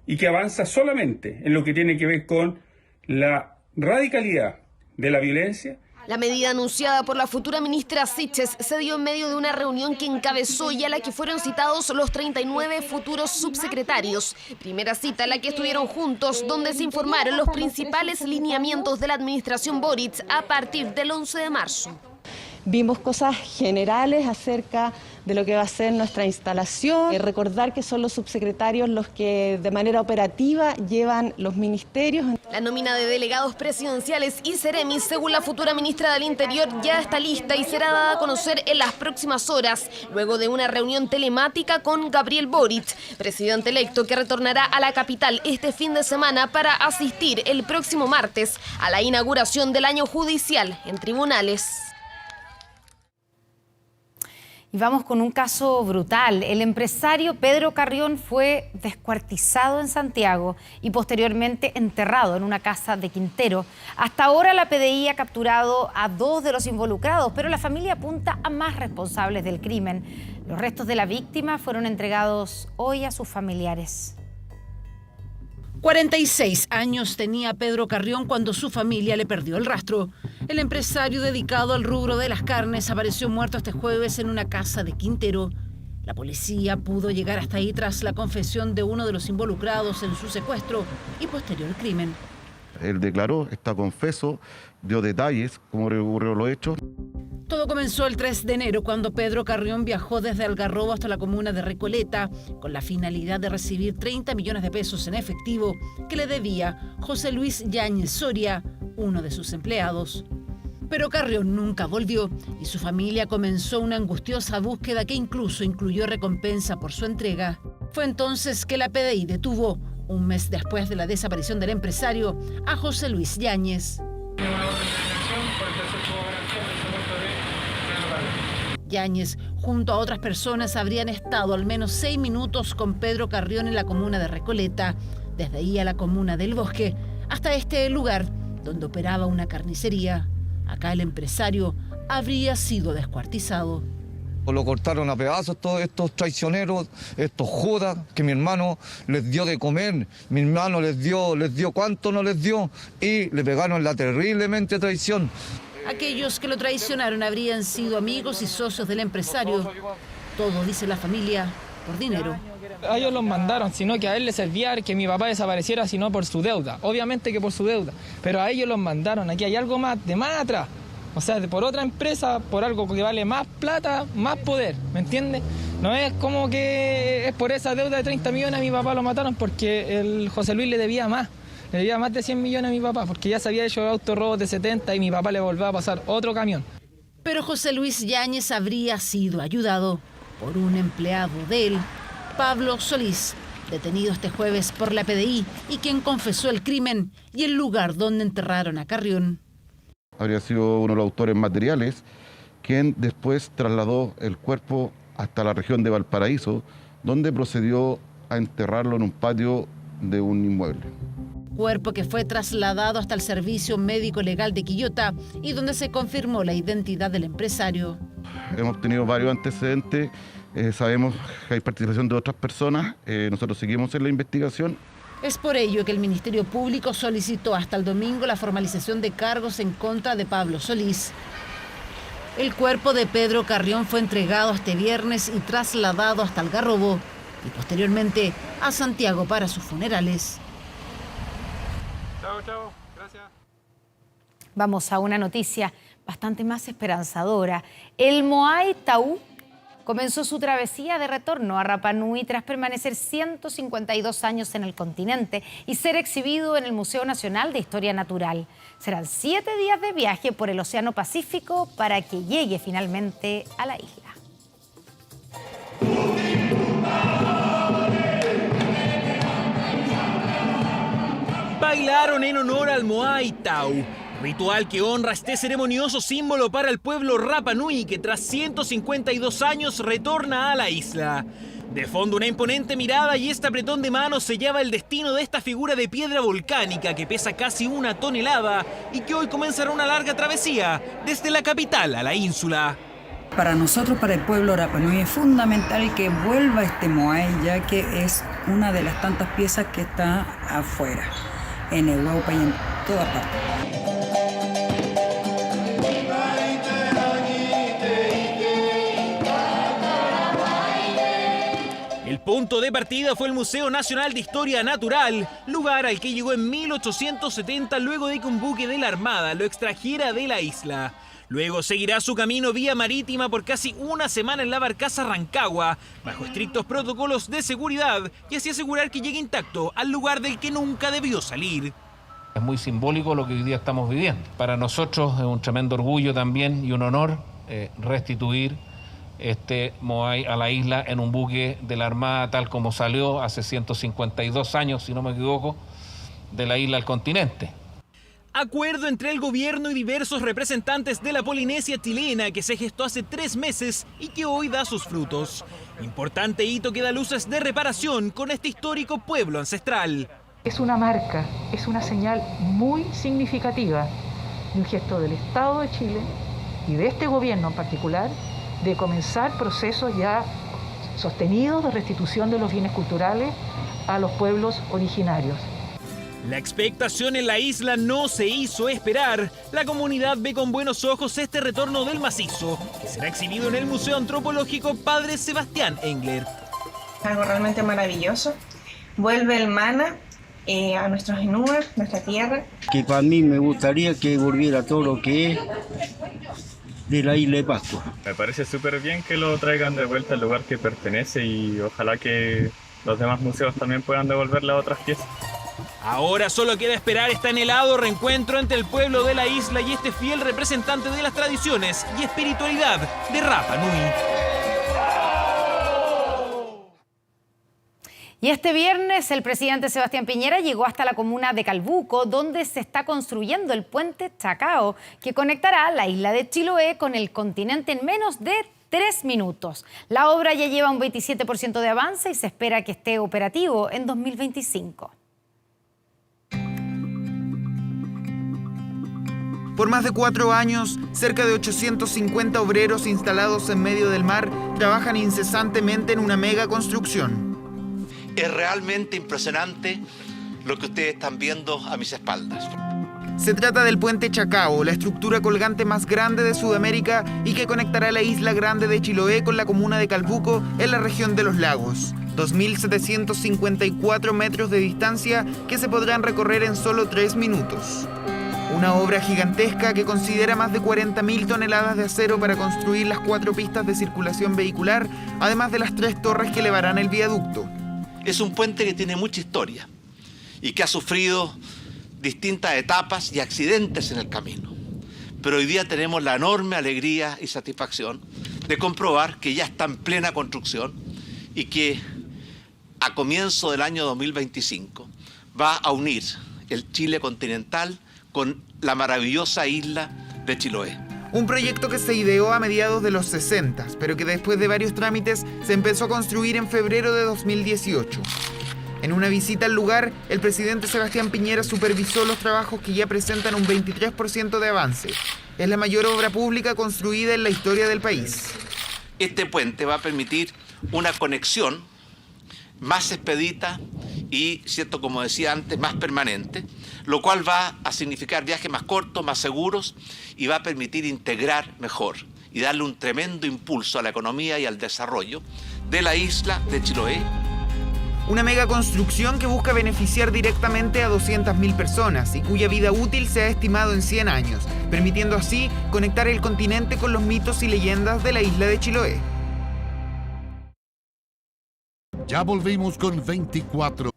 y que avanza solamente en lo que tiene que ver con la radicalidad de la violencia. La medida anunciada por la futura ministra Siches se dio en medio de una reunión que encabezó y a la que fueron citados los 39 futuros subsecretarios. Primera cita en la que estuvieron juntos, donde se informaron los principales lineamientos de la administración Boric a partir del 11 de marzo. Vimos cosas generales acerca de lo que va a ser nuestra instalación, recordar que son los subsecretarios los que de manera operativa llevan los ministerios. La nómina de delegados presidenciales y seremis, según la futura ministra del Interior, ya está lista y será dada a conocer en las próximas horas, luego de una reunión telemática con Gabriel Boric, presidente electo que retornará a la capital este fin de semana para asistir el próximo martes a la inauguración del año judicial en tribunales. Y vamos con un caso brutal. El empresario Pedro Carrión fue descuartizado en Santiago y posteriormente enterrado en una casa de Quintero. Hasta ahora la PDI ha capturado a 2 de los involucrados, pero la familia apunta a más responsables del crimen. Los restos de la víctima fueron entregados hoy a sus familiares. 46 años tenía Pedro Carrión cuando su familia le perdió el rastro. El empresario dedicado al rubro de las carnes apareció muerto este jueves en una casa de Quintero. La policía pudo llegar hasta ahí tras la confesión de uno de los involucrados en su secuestro y posterior crimen. Él declaró, está confeso, dio detalles cómo ocurrió los hechos. Todo comenzó el 3 de enero cuando Pedro Carrión viajó desde Algarrobo hasta la comuna de Recoleta con la finalidad de recibir 30 millones de pesos en efectivo que le debía José Luis Yáñez Soria, uno de sus empleados. Pero Carrión nunca volvió y su familia comenzó una angustiosa búsqueda que incluso incluyó recompensa por su entrega. Fue entonces que la PDI detuvo, un mes después de la desaparición del empresario, a José Luis Yáñez. Yáñez, junto a otras personas, habrían estado al menos 6 minutos con Pedro Carrión en la comuna de Recoleta, desde ahí a la comuna del Bosque, hasta este lugar donde operaba una carnicería. Acá el empresario habría sido descuartizado. Lo cortaron a pedazos todos estos traicioneros, estos judas que mi hermano les dio de comer, mi hermano les dio cuánto no les dio y le pegaron la terriblemente traición. Aquellos que lo traicionaron habrían sido amigos y socios del empresario. Todo, dice la familia, por dinero. A ellos los mandaron, sino que a él le servía que mi papá desapareciera, sino por su deuda. Obviamente que por su deuda, pero a ellos los mandaron. Aquí hay algo más, de más atrás. O sea, por otra empresa, por algo que vale más plata, más poder, ¿me entiendes? No es como que es por esa deuda de 30 millones a mi papá lo mataron porque el José Luis le debía más. Le debía más de 100 millones a mi papá porque ya se había hecho autorrobos de 70 y mi papá le volvió a pasar otro camión. Pero José Luis Yáñez habría sido ayudado por un empleado de él, Pablo Solís, detenido este jueves por la PDI y quien confesó el crimen y el lugar donde enterraron a Carrión. Habría sido uno de los autores materiales, quien después trasladó el cuerpo hasta la región de Valparaíso, donde procedió a enterrarlo en un patio de un inmueble. Cuerpo que fue trasladado hasta el Servicio Médico Legal de Quillota y donde se confirmó la identidad del empresario. Hemos tenido varios antecedentes, sabemos que hay participación de otras personas, nosotros seguimos en la investigación. Es por ello que el Ministerio Público solicitó hasta el domingo la formalización de cargos en contra de Pablo Solís. El cuerpo de Pedro Carrión fue entregado este viernes y trasladado hasta Algarrobo y posteriormente a Santiago para sus funerales. Chao, gracias. Vamos a una noticia bastante más esperanzadora. El Moai Taú comenzó su travesía de retorno a Rapa Nui tras permanecer 152 años en el continente y ser exhibido en el Museo Nacional de Historia Natural. Serán 7 días de viaje por el Océano Pacífico para que llegue finalmente a la isla. Bailaron en honor al Moai Taú, ritual que honra este ceremonioso símbolo para el pueblo Rapa Nui que tras 152 años retorna a la isla. De fondo una imponente mirada y este apretón de manos sellaba el destino de esta figura de piedra volcánica que pesa casi 1 tonelada y que hoy comenzará una larga travesía desde la capital a la ínsula. Para nosotros, para el pueblo Rapa Nui, es fundamental que vuelva este Moai, ya que es una de las tantas piezas que está afuera, en Europa y en todas partes. El punto de partida fue el Museo Nacional de Historia Natural, lugar al que llegó en 1870 luego de que un buque de la Armada lo extrajera de la isla. Luego seguirá su camino vía marítima por casi 1 semana en la barcaza Rancagua, bajo estrictos protocolos de seguridad y así asegurar que llegue intacto al lugar del que nunca debió salir. Es muy simbólico lo que hoy día estamos viviendo. Para nosotros es un tremendo orgullo también y un honor restituir este Moai a la isla en un buque de la Armada tal como salió hace 152 años, si no me equivoco, de la isla al continente. Acuerdo entre el gobierno y diversos representantes de la Polinesia chilena que se gestó hace 3 meses y que hoy da sus frutos. Importante hito que da luces de reparación con este histórico pueblo ancestral. Es una marca, es una señal muy significativa de un gesto del Estado de Chile y de este gobierno en particular de comenzar procesos ya sostenidos de restitución de los bienes culturales a los pueblos originarios. La expectación en la isla no se hizo esperar. La comunidad ve con buenos ojos este retorno del macizo, que será exhibido en el Museo Antropológico Padre Sebastián Engler. Algo realmente maravilloso. Vuelve el mana a nuestros enúes, nuestra tierra. Que para mí me gustaría que volviera todo lo que es de la isla de Pascua. Me parece súper bien que lo traigan de vuelta al lugar que pertenece y ojalá que los demás museos también puedan devolverle a otras piezas. Ahora solo queda esperar este anhelado reencuentro entre el pueblo de la isla y este fiel representante de las tradiciones y espiritualidad de Rapa Nui. Y este viernes el presidente Sebastián Piñera llegó hasta la comuna de Calbuco, donde se está construyendo el puente Chacao, que conectará la isla de Chiloé con el continente en menos de 3 minutos. La obra ya lleva un 27% de avance y se espera que esté operativo en 2025. Por más de 4 años, cerca de 850 obreros instalados en medio del mar trabajan incesantemente en una mega construcción. Es realmente impresionante lo que ustedes están viendo a mis espaldas. Se trata del puente Chacao, la estructura colgante más grande de Sudamérica y que conectará la isla grande de Chiloé con la comuna de Calbuco en la región de los lagos. 2.754 metros de distancia que se podrán recorrer en solo 3 minutos. Una obra gigantesca que considera más de 40.000 toneladas de acero para construir las 4 pistas de circulación vehicular, además de las 3 torres que elevarán el viaducto. Es un puente que tiene mucha historia y que ha sufrido distintas etapas y accidentes en el camino. Pero hoy día tenemos la enorme alegría y satisfacción de comprobar que ya está en plena construcción y que a comienzo del año 2025 va a unir el Chile continental con la maravillosa isla de Chiloé. Un proyecto que se ideó a mediados de los 60, pero que después de varios trámites se empezó a construir en febrero de 2018. En una visita al lugar, el presidente Sebastián Piñera supervisó los trabajos que ya presentan un 23% de avance. Es la mayor obra pública construida en la historia del país. Este puente va a permitir una conexión más expedita y, cierto, como decía antes, más permanente, lo cual va a significar viajes más cortos, más seguros y va a permitir integrar mejor y darle un tremendo impulso a la economía y al desarrollo de la isla de Chiloé. Una megaconstrucción que busca beneficiar directamente a 200.000 personas y cuya vida útil se ha estimado en 100 años, permitiendo así conectar el continente con los mitos y leyendas de la isla de Chiloé. Ya volvimos con 24.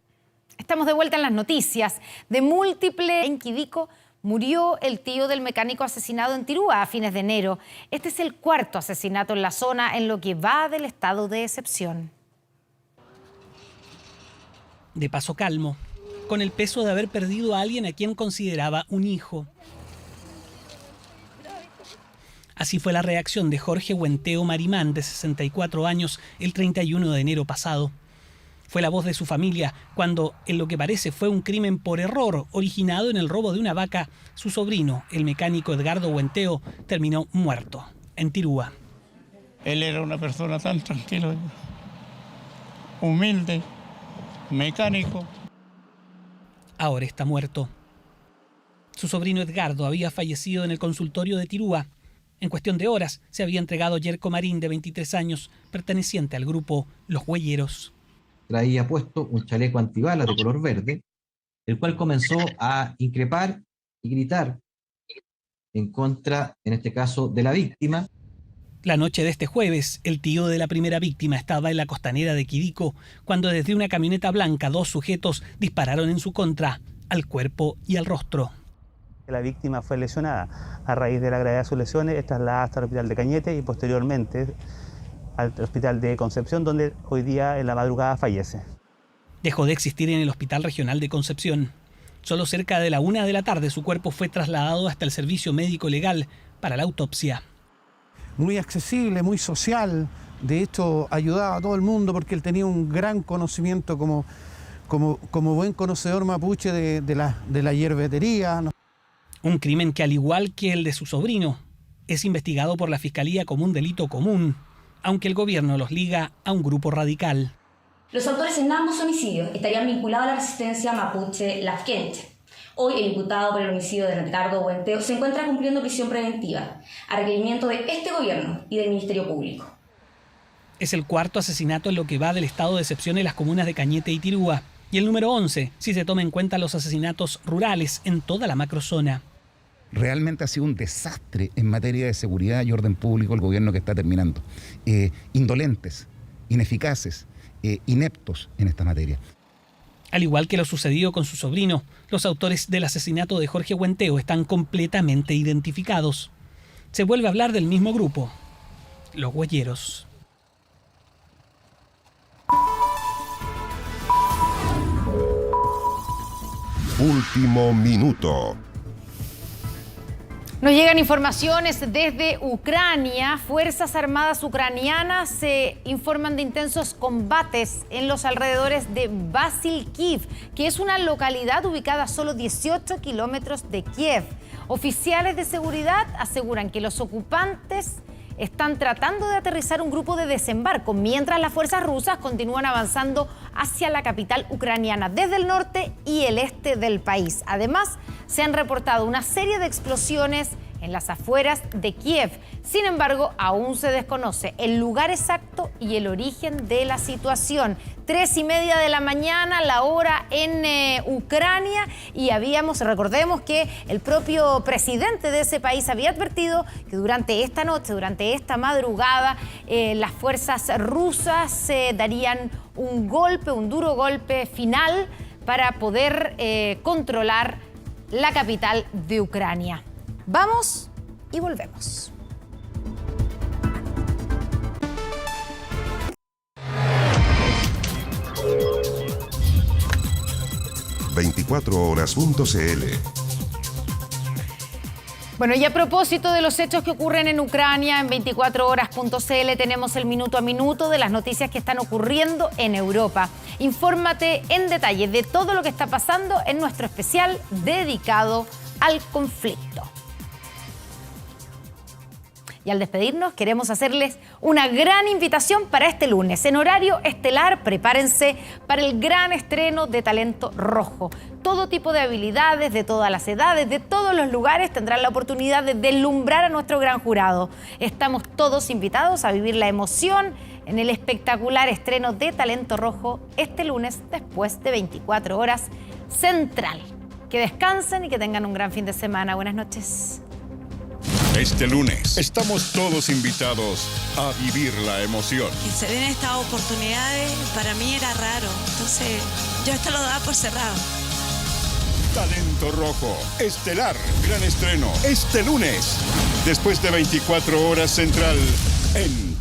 Estamos de vuelta en las noticias. De múltiple en Quidico murió el tío del mecánico asesinado en Tirúa a fines de enero. Este es el cuarto asesinato en la zona en lo que va del estado de excepción. De paso calmo, con el peso de haber perdido a alguien a quien consideraba un hijo. Así fue la reacción de Jorge Huenteo Marimán, de 64 años, el 31 de enero pasado. Fue la voz de su familia cuando, en lo que parece fue un crimen por error originado en el robo de una vaca, su sobrino, el mecánico Edgardo Huenteo, terminó muerto en Tirúa. Él era una persona tan tranquila, humilde, mecánico. Ahora está muerto. Su sobrino Edgardo había fallecido en el consultorio de Tirúa. En cuestión de horas se había entregado Yerko Marín, de 23 años, perteneciente al grupo Los Huelleros. Traía puesto un chaleco antibalas de color verde, el cual comenzó a increpar y gritar en contra, en este caso, de la víctima. La noche de este jueves, el tío de la primera víctima estaba en la costanera de Quidico cuando desde una camioneta blanca 2 sujetos dispararon en su contra, al cuerpo y al rostro. La víctima fue lesionada. A raíz de la gravedad de sus lesiones es trasladada hasta el hospital de Cañete y posteriormente al hospital de Concepción, donde hoy día en la madrugada fallece. Dejó de existir en el Hospital Regional de Concepción. Solo cerca de la 1 de la tarde su cuerpo fue trasladado hasta el servicio médico legal para la autopsia. Muy accesible, muy social, de hecho ayudaba a todo el mundo porque él tenía un gran conocimiento como buen conocedor mapuche de la hierbetería, ¿no? Un crimen que, al igual que el de su sobrino, es investigado por la Fiscalía como un delito común, aunque el gobierno los liga a un grupo radical. Los autores en ambos homicidios estarían vinculados a la resistencia mapuche Lafkenche. Hoy el imputado por el homicidio de Edgardo Huenteo se encuentra cumpliendo prisión preventiva, a requerimiento de este gobierno y del Ministerio Público. Es el cuarto asesinato en lo que va del estado de excepción en las comunas de Cañete y Tirúa, y el número 11 si se toma en cuenta los asesinatos rurales en toda la macrozona. Realmente ha sido un desastre en materia de seguridad y orden público el gobierno que está terminando. Indolentes, ineficaces, ineptos en esta materia. Al igual que lo sucedido con su sobrino, los autores del asesinato de Jorge Huenteo están completamente identificados. Se vuelve a hablar del mismo grupo, los Huelleros. Último minuto. Nos llegan informaciones desde Ucrania. Fuerzas Armadas ucranianas se informan de intensos combates en los alrededores de Vasilkiv, que es una localidad ubicada a solo 18 kilómetros de Kiev. Oficiales de seguridad aseguran que los ocupantes están tratando de aterrizar un grupo de desembarco, mientras las fuerzas rusas continúan avanzando hacia la capital ucraniana desde el norte y el este del país. Además, se han reportado una serie de explosiones en las afueras de Kiev. Sin embargo, aún se desconoce el lugar exacto y el origen de la situación. 3:30 de la mañana, la hora en Ucrania, y recordemos que el propio presidente de ese país había advertido que durante esta noche, durante esta madrugada, las fuerzas rusas darían un duro golpe final para poder controlar la capital de Ucrania. Vamos y volvemos. ...24horas.cl. Bueno, y a propósito de los hechos que ocurren en Ucrania, en 24horas.cl tenemos el minuto a minuto de las noticias que están ocurriendo en Europa. Infórmate en detalle de todo lo que está pasando en nuestro especial dedicado al conflicto. Y al despedirnos queremos hacerles una gran invitación para este lunes. En horario estelar, prepárense para el gran estreno de Talento Rojo. Todo tipo de habilidades, de todas las edades, de todos los lugares tendrán la oportunidad de deslumbrar a nuestro gran jurado. Estamos todos invitados a vivir la emoción en el espectacular estreno de Talento Rojo este lunes después de 24 horas Central. Que descansen y que tengan un gran fin de semana. Buenas noches. Este lunes estamos todos invitados a vivir la emoción. Que se den estas oportunidades para mí era raro, entonces yo esto lo daba por cerrado. Talento Rojo, estelar, gran estreno, este lunes, después de 24 horas Central en